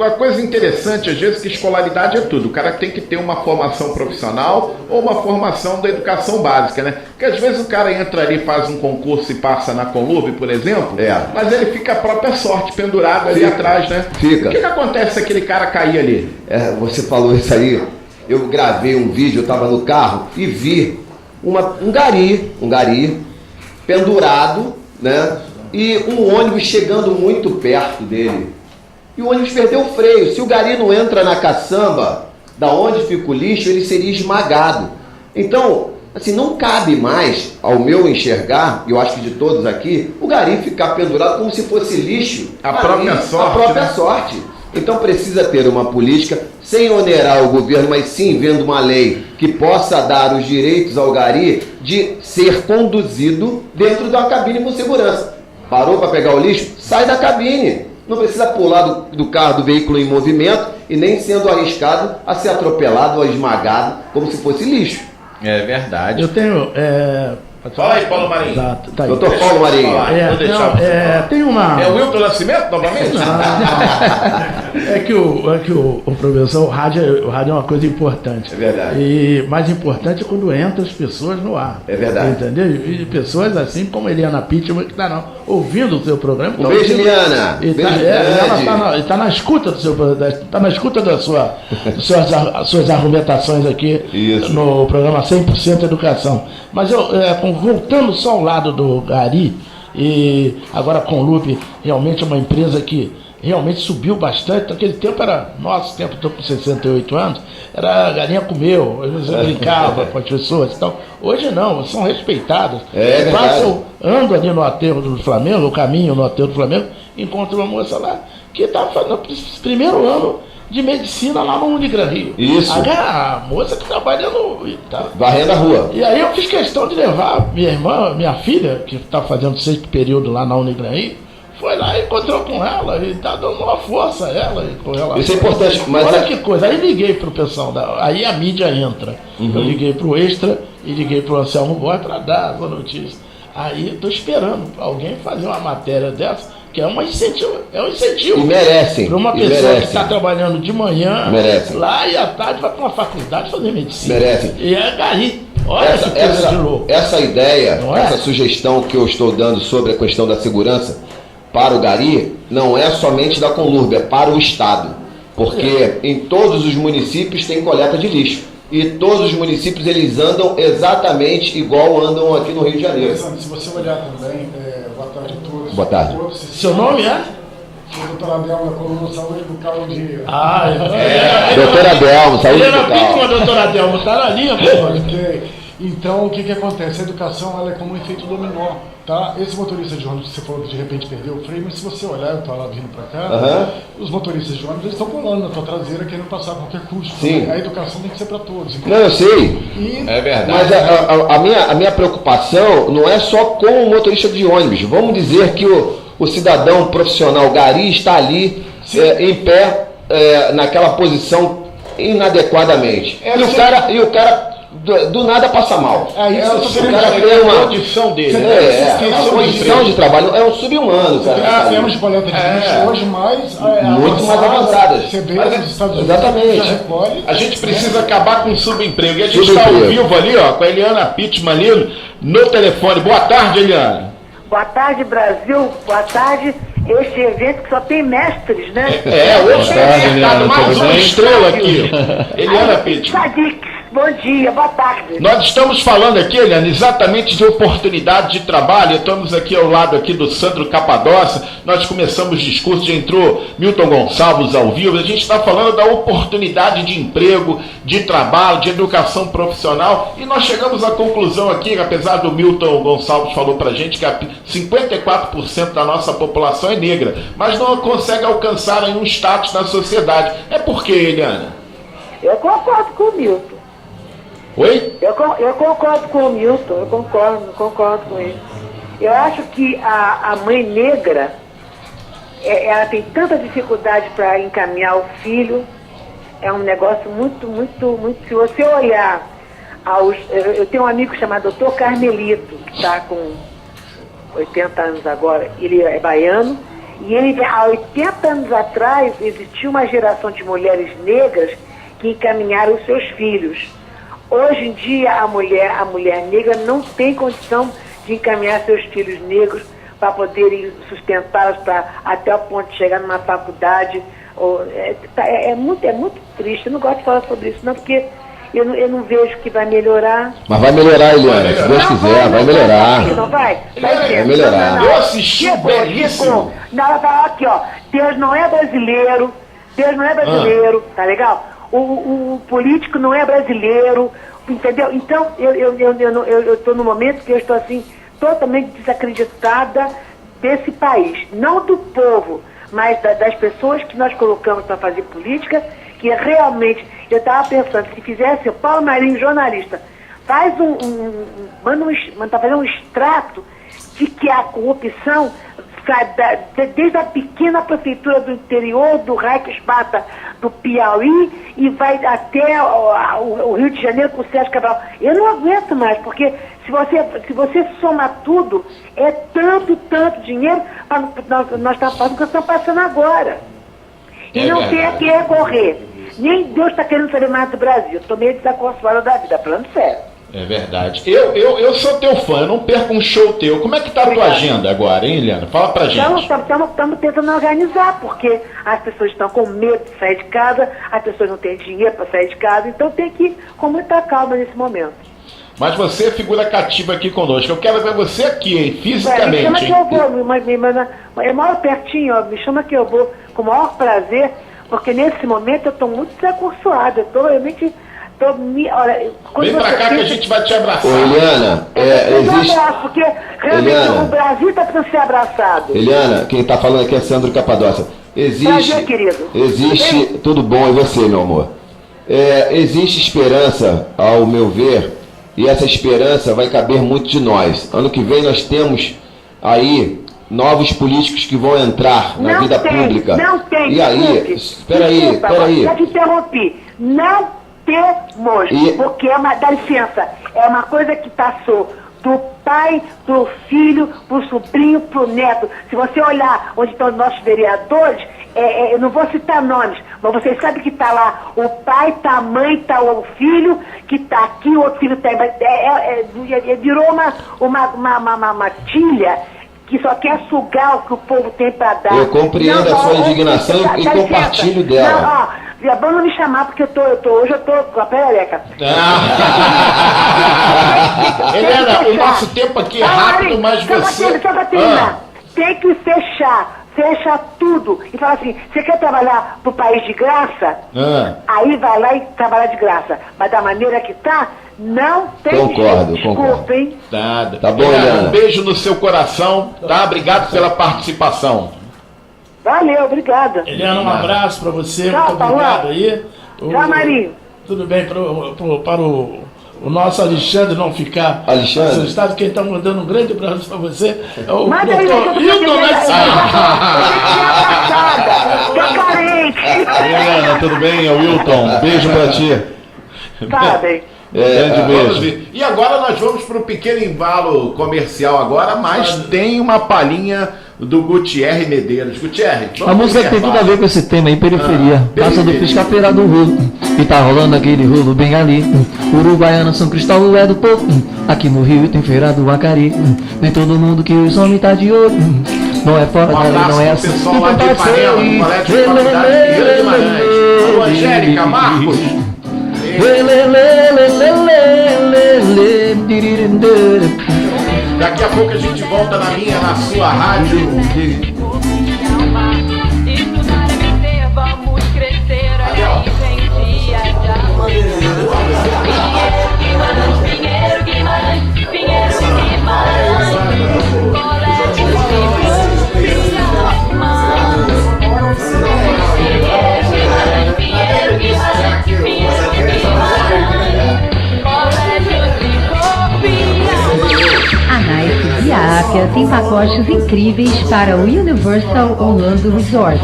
A coisa interessante, às vezes, que escolaridade é tudo. O cara tem que ter uma formação profissional ou uma formação da educação básica, né? Porque às vezes o cara entra ali, faz um concurso e passa na Conlurb, por exemplo, mas ele fica a própria sorte, pendurado ali atrás, né? Fica. O que acontece se aquele cara cair ali? Você falou isso aí, eu gravei um vídeo, eu estava no carro e vi um gari pendurado, né? E um ônibus chegando muito perto dele. E o ônibus perdeu o freio. Se o gari não entra na caçamba, da onde fica o lixo, ele seria esmagado. Então, assim, não cabe mais, ao meu enxergar, e eu acho que de todos aqui, o gari ficar pendurado como se fosse lixo. A própria sorte. Então precisa ter uma política, sem onerar o governo, mas sim vendo uma lei que possa dar os direitos ao gari de ser conduzido dentro da cabine com segurança. Parou para pegar o lixo? Sai da cabine. Não precisa pular do carro, do veículo em movimento e nem sendo arriscado a ser atropelado ou esmagado como se fosse lixo. É verdade. Eu tenho... Fala aí, Paulo Marinho. Exato, tá aí. Doutor Paulo Marinho. Tem uma... É o Wilton Nascimento, novamente? É que o professor, o rádio é uma coisa importante. É verdade. E mais importante é quando entra as pessoas no ar. É verdade. Entendeu? E pessoas assim como Eliana Pittman, que está ouvindo o seu programa. Um beijo, Eliana. Ela está na escuta do seu programa, está na escuta das suas argumentações aqui. Isso. No programa 100% Educação. Mas voltando só ao lado do gari, e agora a Conlurb realmente é uma empresa que realmente subiu bastante. Naquele tempo era, nosso tempo, estou com 68 anos, era galinha comeu, às vezes eu brincava com as pessoas e tal. Hoje não, são respeitadas. Eu ando ali no aterro do Flamengo, o caminho no aterro do Flamengo, encontro uma moça lá que estava fazendo o primeiro ano de medicina lá no Unigran Rio. Isso. A moça que trabalha varrendo a rua. E aí eu fiz questão de levar minha filha, que está fazendo 6º período lá na Unigran Rio, foi lá e encontrou com ela e tá dando uma força a ela. Com ela. Isso é importante. Mas olha que coisa. Aí liguei pro pessoal, aí a mídia entra. Eu liguei pro Extra e liguei pro Anselmo Boy para dar a notícia. Aí estou esperando alguém fazer uma matéria dessa, que é um incentivo. E merecem. Para uma pessoa que está trabalhando de manhã, merecem. Lá e à tarde vai para uma faculdade fazer medicina. Merecem. E é gari. Olha que coisa de louco. Essa ideia, essa sugestão que eu estou dando sobre a questão da segurança para o gari, não é somente da Conlurb, é para o Estado. Porque em todos os municípios tem coleta de lixo. E todos os municípios eles andam exatamente igual andam aqui no Rio de Janeiro. Se você olhar também, boa tarde a todos. Boa tarde. Seu nome é? Sou o doutor Adelmo da Coluna Saúde Bucal de... Doutor Adelmo, Saúde Bucal. Doutor Adelmo, está na linha, Então, o que acontece? A educação ela é como um efeito dominó. Tá? Esse motorista de ônibus que você falou que de repente perdeu o freio, mas se você olhar, eu estava lá vindo para cá, os motoristas de ônibus eles estão pulando na tua traseira querendo passar a qualquer custo. Sim. Né? A educação tem que ser para todos. Não, eu sei. É verdade. Mas a minha preocupação não é só com o motorista de ônibus. Vamos dizer que o cidadão profissional gari está ali em pé, naquela posição inadequadamente. E o cara do nada passa mal. O cara tem uma condição dele. É uma condição de trabalho. É um subhumano, cara. Temos coleta de lixo hoje muito mais avançadas. Exatamente. Já recolhe. A gente precisa acabar com o subemprego. E a gente está ao vivo ali, ó, com a Eliana Pittman ali no telefone. Boa tarde, Eliana. Boa tarde, Brasil. Boa tarde. Este evento que só tem mestres, né? Hoje tem mercado mais uma estrela aqui. Eliana Pittman. Bom dia, boa tarde. Nós estamos falando aqui, Eliana, exatamente de oportunidade de trabalho. Estamos aqui ao lado aqui do Sandro Capadócia. Nós começamos o discurso, já entrou Milton Gonçalves ao vivo. A gente está falando da oportunidade de emprego, de trabalho, de educação profissional. E nós chegamos à conclusão aqui, apesar do Milton Gonçalves falou pra gente que 54% da nossa população é negra, mas não consegue alcançar nenhum status na sociedade. É por quê, Eliana? Eu concordo com o Milton. Oi? Eu concordo com o Milton, eu concordo com ele. Eu acho que a mãe negra, ela tem tanta dificuldade para encaminhar o filho, é um negócio muito. Se você olhar, eu tenho um amigo chamado Dr. Carmelito, que está com 80 anos agora, ele é baiano, e ele, há 80 anos atrás, existiu uma geração de mulheres negras que encaminharam os seus filhos. Hoje em dia, a mulher negra não tem condição de encaminhar seus filhos negros para poderem sustentá-los até o ponto de chegar numa faculdade. É muito triste. Eu não gosto de falar sobre isso, não, porque eu não vejo que vai melhorar. Mas vai melhorar, Eliana, se Deus quiser, vai melhorar. Não vai? Vai melhorar. Eu assisti belíssimo. Ela fala aqui, ó, Deus não é brasileiro, tá legal? O político não é brasileiro, entendeu? Então, eu estou no momento que eu estou assim, totalmente desacreditada desse país. Não do povo, mas das pessoas que nós colocamos para fazer política, que realmente, eu estava pensando, se fizesse o Paulo Marinho, jornalista, manda fazer um extrato de que a corrupção, desde a pequena prefeitura do interior do Raik-Esparta do Piauí e vai até o Rio de Janeiro com o Sérgio Cabral. Eu não aguento mais, porque se você soma tudo, é tanto dinheiro, nós estamos passando agora. E não tem a que recorrer. Nem Deus está querendo saber mais do Brasil. Estou meio desaconsolada da vida, falando sério. É verdade. Eu sou teu fã, eu não perco um show teu. Como é que tá a tua agenda agora, hein, Eliana? Fala pra gente. Estamos tentando organizar, porque as pessoas estão com medo de sair de casa, as pessoas não têm dinheiro para sair de casa, então tem que ir com muita calma nesse momento. Mas você é figura cativa aqui conosco. Eu quero ver você aqui, hein, fisicamente. Me chama que eu vou, eu moro pertinho, ó, me chama que eu vou com o maior prazer, porque nesse momento eu estou muito desacursoada, eu estou realmente... Olha, vem pra cá que a gente vai te abraçar. Ô, Eliana, existe... Porque realmente Eliana, o Brasil está precisando ser abraçado. Eliana, quem está falando aqui é Sandro Capadócia. Prazer, querido. Existe... Tudo bom, e você, meu amor? Existe esperança, ao meu ver, e essa esperança vai caber muito de nós. Ano que vem nós temos aí novos políticos que vão entrar na vida pública. Não tem. E aí, espera aí. Já te interrompi. Não temos, porque dá licença, é uma coisa que passou do pai, do filho, pro sobrinho, pro neto. Se você olhar onde estão os nossos vereadores, eu não vou citar nomes, mas vocês sabem que está lá o pai, tá a mãe, tá o filho, que está aqui, o outro filho está... virou uma tilha que só quer sugar o que o povo tem para dar. Eu compreendo a sua indignação e compartilho dela. É bom não me chamar, porque hoje eu tô com a perereca. Helena, o nosso tempo aqui é rápido, mas você... Só pra terminar. Tem que fechar fecha tudo e fala assim, você quer trabalhar pro país de graça? Aí vai lá e trabalha de graça. Mas da maneira que tá, não tem Concordo. desculpa, hein? Tá bom, Eliana. Um beijo no seu coração, tá? Obrigado pela participação. Valeu, obrigada. Eliana, um abraço pra você, Tchau, muito obrigado Paulo. aí. Tchau, Marinho. Tudo bem para o nosso Alexandre não ficar assustado. Quem está mandando um grande abraço para você é o Manda aí, doutor Hilton Nascimento. Tô carente. Eliana, tudo bem? É o Wilton. Beijo pra ti. Tá bem. Grande Vamos beijo. ver. E agora nós vamos para o pequeno embalo comercial agora, mas tem uma palhinha do Gutierre Medeiros. Gutierre, A música que tem tudo a ver com esse tema aí, periferia. Passa do pisca-feira do rolo. E tá rolando aquele rolo bem ali. Uruguaiana, São Cristóvão é do povo. Aqui no Rio tem feira do Acari. Nem todo mundo que os homens tá de olho. Não é fora da lei, não é assim. Pessoal lá de Ipanema, no colégio de faculdade de Rio de Guimarães. Alô, Angélica, Marcos. Daqui a pouco a gente volta na sua rádio. Vamos crescer, olha aí, vem dia de amanhã. Pinheiro, Guimarães, colégio A Nice Via Ápia tem pacotes incríveis para o Universal Orlando Resort.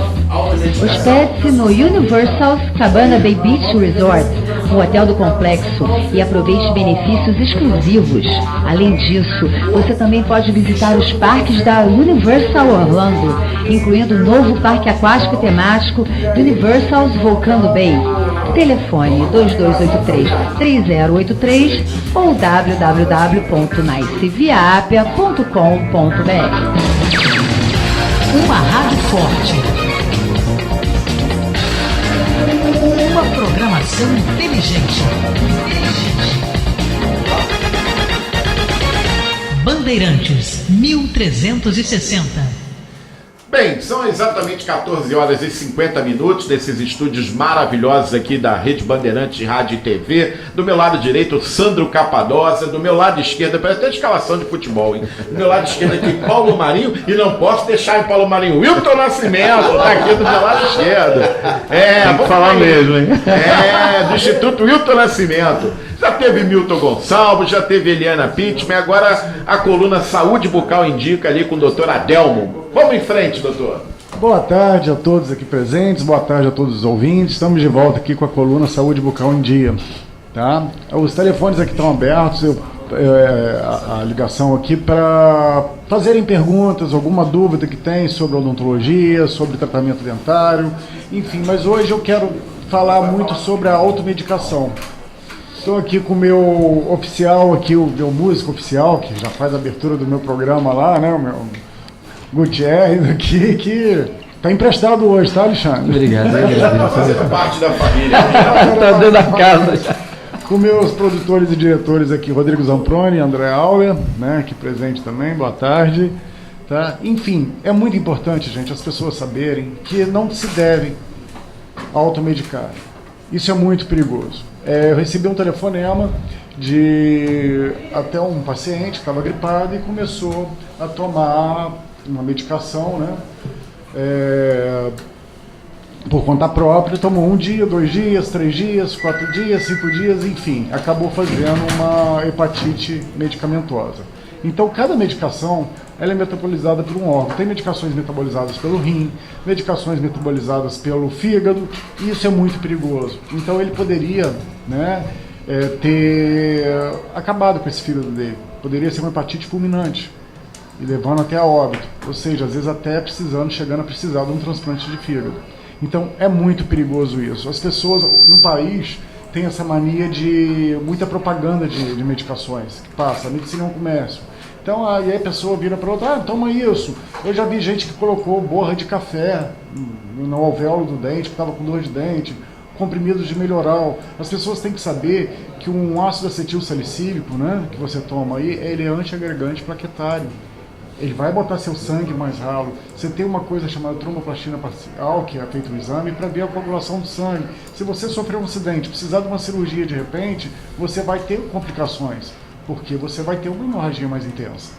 Hospede-se no Universal Cabana Bay Beach Resort, o hotel do complexo, e aproveite benefícios exclusivos. Além disso, você também pode visitar os parques da Universal Orlando, incluindo o novo parque aquático temático Universal's Volcano Bay. Telefone 2283-3083 ou www.niceviaapia.com.br. Uma rádio forte. Uma programação inteligente. Bandeirantes 1360. Bem, são exatamente 14 horas e 50 minutos desses estúdios maravilhosos aqui da Rede Bandeirantes de Rádio e TV. Do meu lado direito, Sandro Capadócia. Do meu lado esquerdo, parece até escalação de futebol, hein? Do meu lado esquerdo aqui, Paulo Marinho. E não posso deixar em Paulo Marinho Wilton Nascimento, tá aqui do meu lado esquerdo. Vamos falar mesmo, hein? Do Instituto Wilton Nascimento. Já teve Milton Gonçalves, já teve Eliana Pittman, agora a coluna Saúde Bucal Indica ali com o doutor Adelmo. Vamos em frente, doutor. Boa tarde a todos aqui presentes, boa tarde a todos os ouvintes. Estamos de volta aqui com a coluna Saúde Bucal em Dia. Tá? Os telefones aqui estão abertos, a ligação aqui para fazerem perguntas, alguma dúvida que tem sobre odontologia, sobre tratamento dentário, enfim. Mas hoje eu quero falar muito sobre a automedicação. Estou aqui com o meu oficial, aqui, o meu músico oficial, que já faz a abertura do meu programa lá, né? O meu Gutierre aqui, que está emprestado hoje, tá, Alexandre? Obrigado. Fazer parte da família. Tá dentro da casa. Com meus produtores e diretores aqui, Rodrigo Zamproni e André Auler, né? Aqui presente também, boa tarde. Tá? Enfim, é muito importante, gente, as pessoas saberem que não se devem automedicar. Isso é muito perigoso. Eu recebi um telefonema de até um paciente que estava gripado e começou a tomar uma medicação, né? Por conta própria, tomou 1 dia, 2 dias, 3 dias, 4 dias, 5 dias, enfim, acabou fazendo uma hepatite medicamentosa. Então, cada medicação ela é metabolizada por um órgão. Tem medicações metabolizadas pelo rim, medicações metabolizadas pelo fígado, e isso é muito perigoso. Então, ele poderia, né, ter acabado com esse fígado dele. Poderia ser uma hepatite fulminante, e levando até a óbito. Ou seja, às vezes até chegando a precisar de um transplante de fígado. Então, é muito perigoso isso. As pessoas no país têm essa mania de muita propaganda de medicações, que passa, a medicina é um comércio. Então, aí a pessoa vira para outra, toma isso. Eu já vi gente que colocou borra de café no alvéolo do dente, que estava com dor de dente, comprimidos de melhoral. As pessoas têm que saber que um ácido acetil salicílico, né, que você toma aí, ele é antiagregante plaquetário. Ele vai botar seu sangue mais ralo. Você tem uma coisa chamada tromboplastina parcial, que é feito um exame para ver a coagulação do sangue. Se você sofrer um acidente, precisar de uma cirurgia de repente, você vai ter complicações, porque você vai ter uma hemorragia mais intensa.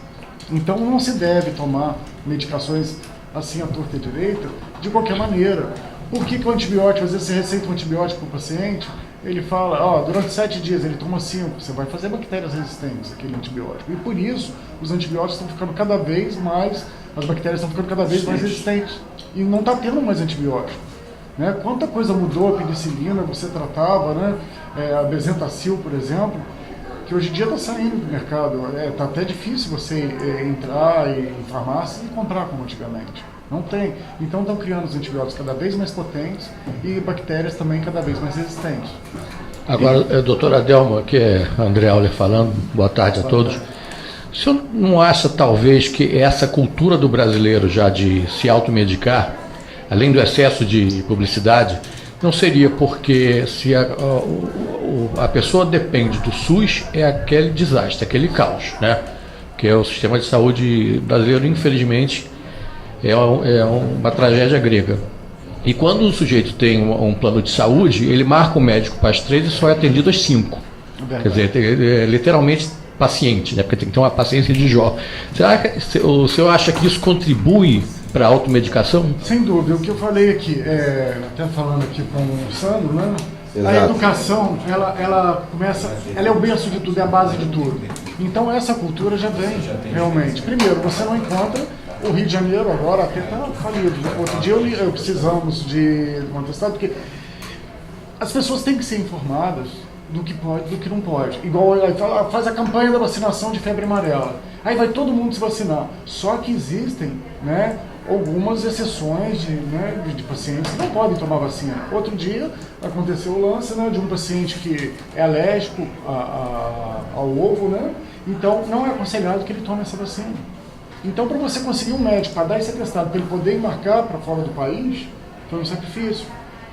Então não se deve tomar medicações assim à torta e à direita, de qualquer maneira. Por que o antibiótico, às vezes você receita um antibiótico para o paciente, ele fala, durante 7 dias ele toma 5, você vai fazer bactérias resistentes àquele antibiótico. E por isso, os antibióticos estão ficando cada vez mais, as bactérias estão ficando cada vez mais resistentes. E não está tendo mais antibiótico. Né? Quanta coisa mudou, a penicilina, você tratava, né? A Bezentacil, por exemplo, que hoje em dia está saindo do mercado. Está até difícil você entrar em farmácias e comprar como antigamente. Não tem. Então estão criando os antibióticos cada vez mais potentes e bactérias também cada vez mais resistentes. Agora, doutora Adelma, que é André Auler falando, boa tarde a todos. O senhor não acha, talvez, que essa cultura do brasileiro já de se automedicar, além do excesso de publicidade, não seria porque se a pessoa depende do SUS, é aquele desastre, aquele caos, né? Que é o sistema de saúde brasileiro, infelizmente, é uma tragédia grega. E quando o sujeito tem um plano de saúde, ele marca o médico para as 3 e só é atendido às 5. Quer dizer, é literalmente paciente, né? Porque tem que ter uma paciência de Jó. O senhor acha que isso contribui para a automedicação? Sem dúvida. O que eu falei aqui, até falando aqui com o Sandro, né? Exato. A educação, ela é o berço de tudo, é a base de tudo. Então essa cultura já vem, realmente. Primeiro, você não encontra. O Rio de Janeiro agora até está falido. Outro dia eu precisamos de um atestado, porque as pessoas têm que ser informadas do que pode, do que não pode. Igual faz a campanha da vacinação de febre amarela. Aí vai todo mundo se vacinar. Só que existem, né, algumas exceções de pacientes que não podem tomar vacina. Outro dia aconteceu o lance, né, de um paciente que é alérgico ao ovo, né? Então não é aconselhado que ele tome essa vacina. Então, para você conseguir um médico para dar esse atestado, para ele poder embarcar para fora do país, foi um sacrifício.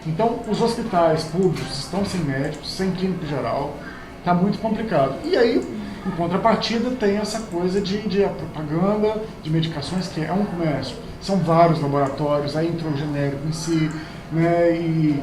Então, os hospitais públicos estão sem médicos, sem clínico geral, está muito complicado. E aí, em contrapartida, tem essa coisa de propaganda de medicações, que é um comércio. São vários laboratórios, aí entrou o genérico em si, né, e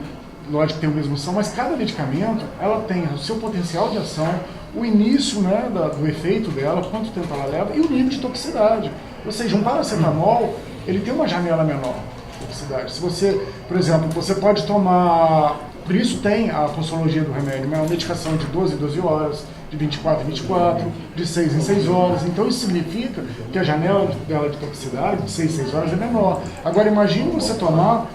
lógico que tem o mesmo som, mas cada medicamento, ela tem o seu potencial de ação, o início, né, do efeito dela, quanto tempo ela leva, e o nível de toxicidade. Ou seja, um paracetamol, ele tem uma janela menor de toxicidade. Se você, por exemplo, você pode tomar, por isso tem a posologia do remédio, né, uma medicação de 12 em 12 horas, de 24 em 24, de 6 em 6 horas. Então isso significa que a janela dela de toxicidade, de 6 em 6 horas, é menor. Agora imagine você tomar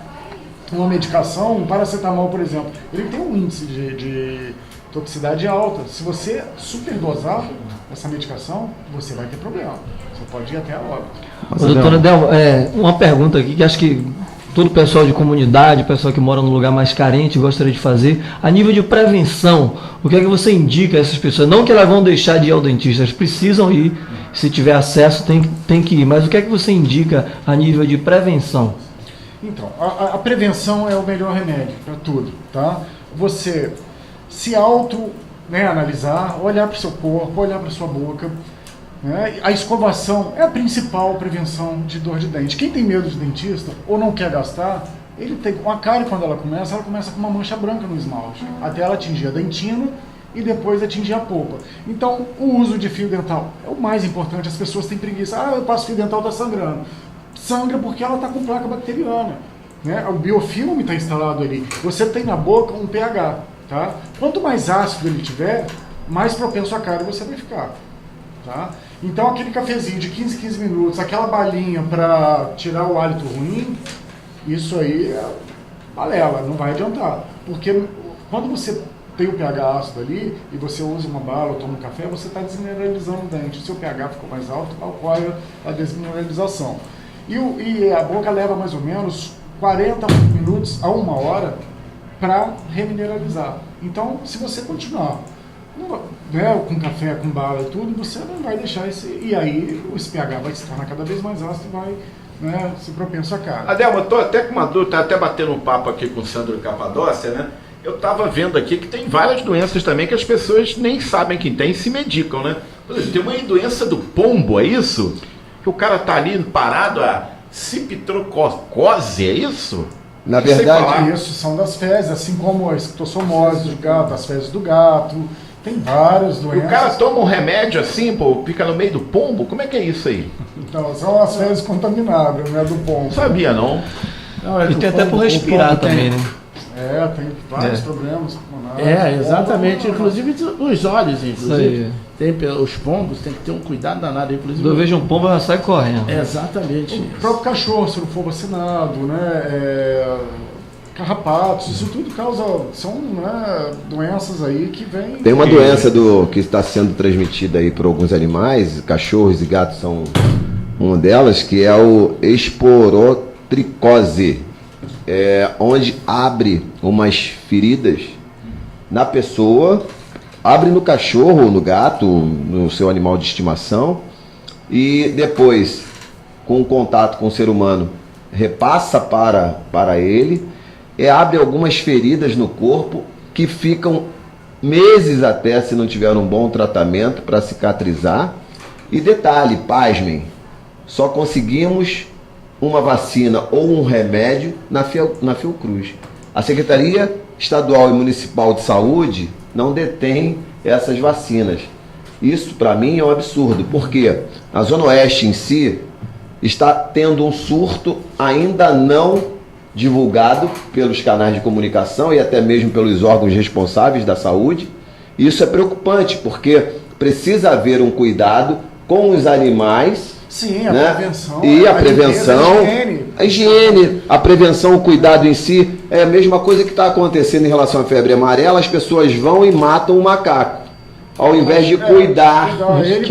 uma medicação, um paracetamol, por exemplo, ele tem um índice de toxicidade alta. Se você superdosar essa medicação, você vai ter problema. Você pode ir até a óbito. Doutora Adelma, uma pergunta aqui que acho que todo o pessoal de comunidade, o pessoal que mora num lugar mais carente gostaria de fazer. A nível de prevenção, o que é que você indica a essas pessoas? Não que elas vão deixar de ir ao dentista, elas precisam ir, se tiver acesso tem que ir, mas o que é que você indica a nível de prevenção? Então, a prevenção é o melhor remédio para tudo, tá? Você se analisar, olhar para o seu corpo, olhar para a sua boca, né? A escovação é a principal prevenção de dor de dente. Quem tem medo de dentista ou não quer gastar, ele tem uma cárie, quando ela começa com uma mancha branca no esmalte, até ela atingir a dentina e depois atingir a polpa. Então, o uso de fio dental é o mais importante. As pessoas têm preguiça. Eu passo fio dental, está sangrando. Sangra porque ela está com placa bacteriana, né? O biofilme está instalado ali. Você tem na boca um pH, tá? Quanto mais ácido ele tiver, mais propenso a cárie você vai ficar, tá? Então aquele cafezinho de 15 minutos, aquela balinha para tirar o hálito ruim, isso aí é balela, não vai adiantar. Porque quando você tem o pH ácido ali e você usa uma bala ou toma um café, você está desmineralizando o dente. O seu pH ficou mais alto, ocorre a desmineralização. E a boca leva mais ou menos 40 minutos a 1 hora para remineralizar. Então, se você continuar com café, com bala e tudo, você não vai deixar esse... E aí, esse pH vai se tornar cada vez mais ácido e vai se propenso a cárie. Adelma, eu estou até com uma dúvida, até batendo um papo aqui com o Sandro Capadócia, né? Eu estava vendo aqui que tem várias doenças também que as pessoas nem sabem que tem e se medicam, né? Por exemplo, tem uma doença do pombo, é isso? que o cara tá ali parado, a ciptrocose, é isso? Na Não sei verdade, falar. Isso são das fezes, assim como a esquistossomose do gato, as fezes do gato, tem várias E doenças. o cara toma um remédio assim, pô, fica no meio do pombo? Como é que é isso aí? Então, são as fezes contaminadas, né, do pombo. Não sabia, não. Não, é E que tem o até pombo- por o respirar pombo tem- também, né? Tem vários problemas pulmonares. Exatamente. Inclusive os olhos, Isso aí. Tem os pombos, tem que ter um cuidado danado. Inclusive, Quando eu vejo um pombo, ela sai correndo. Exatamente. O próprio cachorro, se não for vacinado, né? Carrapatos, isso tudo são né, doenças aí que vêm. tem uma doença que está sendo transmitida aí por alguns animais, cachorros e gatos são uma delas, que é o esporotricose, onde abre umas feridas na pessoa, abre no cachorro, no gato, no seu animal de estimação, e depois, com o contato com o ser humano, repassa para ele, abre algumas feridas no corpo que ficam meses até, se não tiver um bom tratamento, para cicatrizar. E detalhe, pasmem, só conseguimos uma vacina ou um remédio na Fiocruz. A Secretaria Estadual e Municipal de Saúde não detém essas vacinas. Isso, para mim, é um absurdo, porque a Zona Oeste em si está tendo um surto ainda não divulgado pelos canais de comunicação e até mesmo pelos órgãos responsáveis da saúde. Isso é preocupante, porque precisa haver um cuidado com os animais. Sim, a né? prevenção. E a prevenção, higiene. a higiene, a prevenção, o cuidado em si, é a mesma coisa que está acontecendo em relação à febre amarela. As pessoas vão e matam o macaco, ao invés de cuidar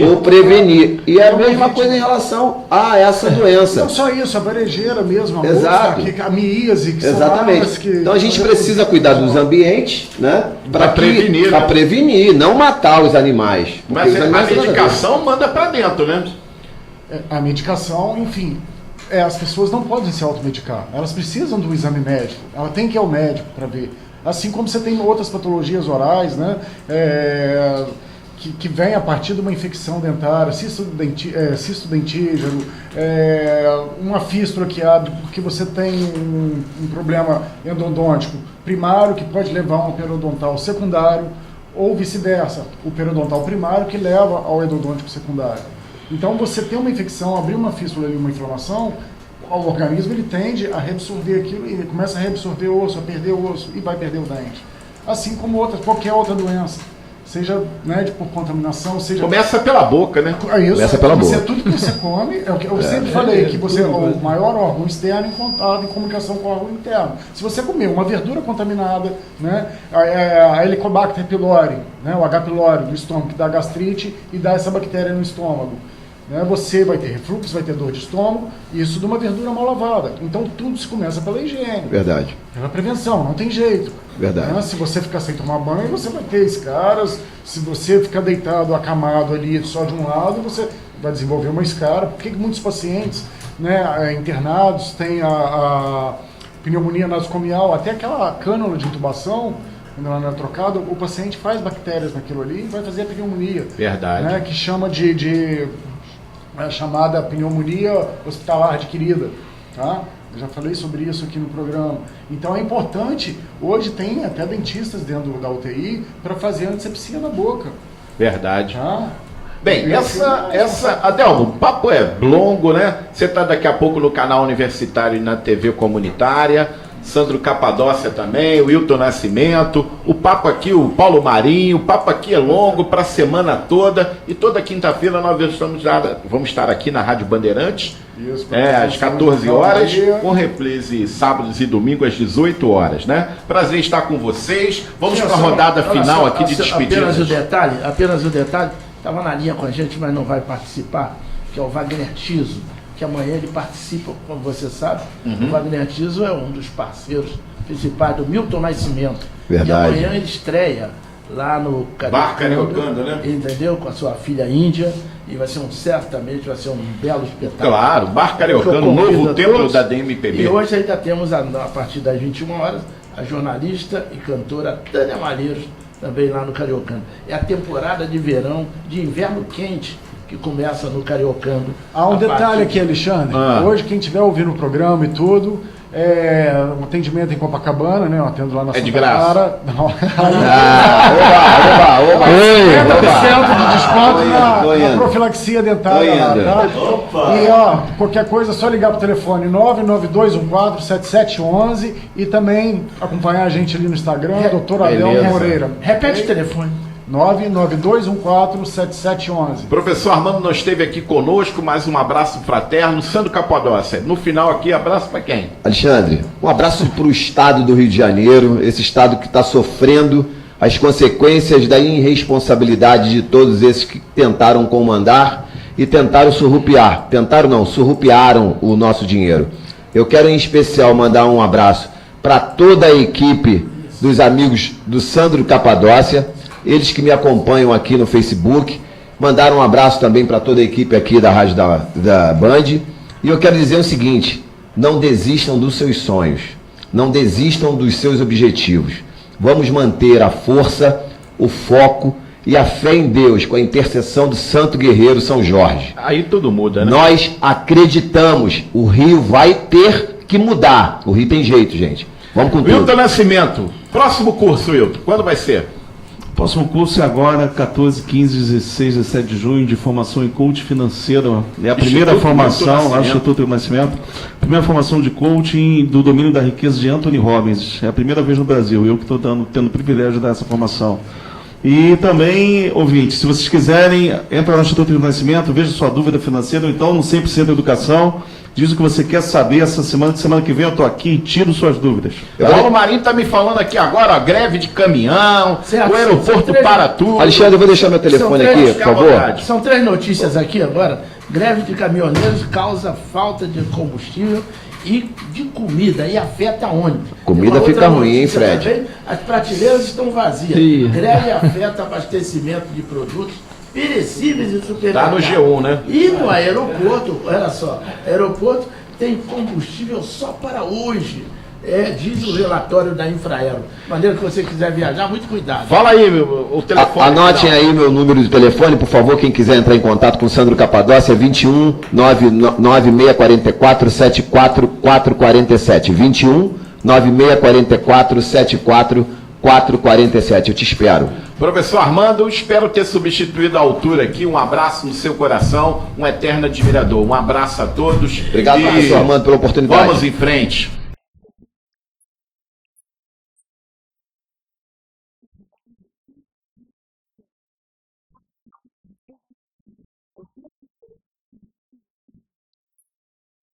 ou prevenir. E é a mesma coisa em relação a essa doença. Não só isso, a varejeira mesmo, a Exato. mosca, a miíase, que Exatamente. são Então a gente precisa cuidar dos ambientes, né? Para prevenir, Para né? prevenir, não matar os animais. Porque Mas os a animais são medicação manda pra dentro, né? A medicação, enfim, as pessoas não podem se automedicar. Elas precisam do exame médico. Ela tem que ir ao médico para ver. Assim como você tem outras patologias orais, né? Que vem a partir de uma infecção dentária, cisto dentígeno, uma fístula que abre porque você tem um problema endodôntico primário que pode levar a um periodontal secundário, ou vice-versa, o periodontal primário que leva ao endodôntico secundário. Então você tem uma infecção, abrir uma fístula ali, uma inflamação, o organismo ele tende a reabsorver aquilo e começa a reabsorver o osso, a perder o osso e vai perder o dente. Assim como qualquer outra doença. Seja por contaminação, seja... Começa pela boca, né? Isso, Começa pela boca. Tudo que você come, é o que eu sempre falei, que você é o maior órgão externo em comunicação com o órgão interno. Se você comer uma verdura contaminada, né, a Helicobacter pylori, né, o H. pylori do estômago, que dá gastrite e dá essa bactéria no estômago, né, você vai ter refluxo, vai ter dor de estômago, isso de uma verdura mal lavada. Então tudo se começa pela higiene. Verdade. Pela prevenção, não tem jeito. Verdade. Né? Se você ficar sem tomar banho, você vai ter escaras. Se você ficar deitado, acamado ali só de um lado, você vai desenvolver uma escara. Por que muitos pacientes, né, internados têm a pneumonia nosocomial, até aquela cânula de intubação, quando ela não é trocada, o paciente faz bactérias naquilo ali e vai fazer a pneumonia. Verdade. Né, que chama chamada pneumonia hospitalar adquirida, tá? Eu já falei sobre isso aqui no programa. Então é importante, hoje tem até dentistas dentro da UTI para fazer antisepsia na boca. Verdade. Tá? Bem, Adelmo, o papo é longo, né? Você está daqui a pouco no canal universitário e na TV comunitária. Sandro Capadócia também, o Wilton Nascimento, o papo aqui, o Paulo Marinho, o papo aqui é longo para a semana toda, e toda quinta-feira nós vamos estar aqui na Rádio Bandeirantes, às 14 horas, com reprise sábados e domingos às 18 horas, né? Prazer estar com vocês, vamos para a rodada final aqui de despedida. Apenas o detalhe, estava na linha com a gente, mas não vai participar, que é o Wagner Tiso, que amanhã ele participa, como você sabe. O Wagner Tiso é um dos parceiros principais do Milton Nascimento. Verdade. E amanhã ele estreia lá no Bar Cariocando, né? Entendeu? Com a sua filha Índia. E vai ser certamente vai ser um belo espetáculo. Claro, Bar Cariocando, um novo templo da DMPB. E hoje ainda temos, a partir das 21 horas, a jornalista e cantora Tânia Malheiros, também lá no Cariocando. É a temporada de verão, de inverno quente, que que começa no Cariocando. Há um detalhe aqui, Alexandre. Hoje, quem estiver ouvindo o programa e tudo, um atendimento em Copacabana, né? Eu atendo lá na Santa de graça. Clara. Não. Oba. 50% de desconto na profilaxia dentária lá, tá? E ó, qualquer coisa é só ligar pro telefone 992147711 e também acompanhar a gente ali no Instagram, Dr. Adelmo Moreira. Repete o telefone. 992147711. Professor Armando não esteve aqui conosco, mas um abraço fraterno. Sandro Capadócia, no final aqui, abraço para quem? Alexandre, um abraço para o estado do Rio de Janeiro, esse estado que está sofrendo as consequências da irresponsabilidade de todos esses que tentaram comandar e tentaram surrupiar. Surrupiaram o nosso dinheiro. Eu quero em especial mandar um abraço para toda a equipe dos amigos do Sandro Capadócia, eles que me acompanham aqui no Facebook. Mandaram um abraço também para toda a equipe aqui da Rádio da Band. E eu quero dizer o seguinte: não desistam dos seus sonhos, não desistam dos seus objetivos. Vamos manter a força, o foco e a fé em Deus, com a intercessão do Santo Guerreiro São Jorge. Aí tudo muda, né? Nós acreditamos, o Rio vai ter que mudar. O Rio tem jeito, gente. Vamos com tudo. Wilton Nascimento, próximo curso, Wilton, quando vai ser? O próximo curso é agora, 14, 15, 16, 17 de junho, de formação em coaching financeiro. É a primeira formação, lá no Instituto do Nascimento. Primeira formação de coaching do domínio da riqueza de Anthony Robbins. É a primeira vez no Brasil, eu que estou tendo o privilégio de dar essa formação. E também, ouvintes, se vocês quiserem, entra no Instituto do Nascimento, veja sua dúvida financeira, ou então no 100% Educação. Diz o que você quer saber essa semana, semana que vem eu estou aqui e tiro suas dúvidas. O Paulo Marinho está me falando aqui agora, ó, greve de caminhão, o aeroporto para tudo. Alexandre, eu vou deixar meu telefone aqui, por favor. São 3 notícias aqui agora. Greve de caminhoneiros causa falta de combustível e de comida, e afeta onde? Comida fica ruim, hein, Fred? Também, as prateleiras estão vazias. Greve afeta abastecimento de produtos perecíveis e supermercados. Tá no G1, né? E no aeroporto, olha só, aeroporto tem combustível só para hoje. Diz o relatório da Infraero. De maneira que você quiser viajar, muito cuidado. Fala aí, o telefone. Anotem aí meu número de telefone, por favor, quem quiser entrar em contato com o Sandro Capadócia, 21 9644 74447. 21 9644 74447. Eu te espero. Professor Armando, espero ter substituído a altura aqui. Um abraço no seu coração, um eterno admirador. Um abraço a todos. Obrigado, professor Armando, pela oportunidade. Vamos em frente.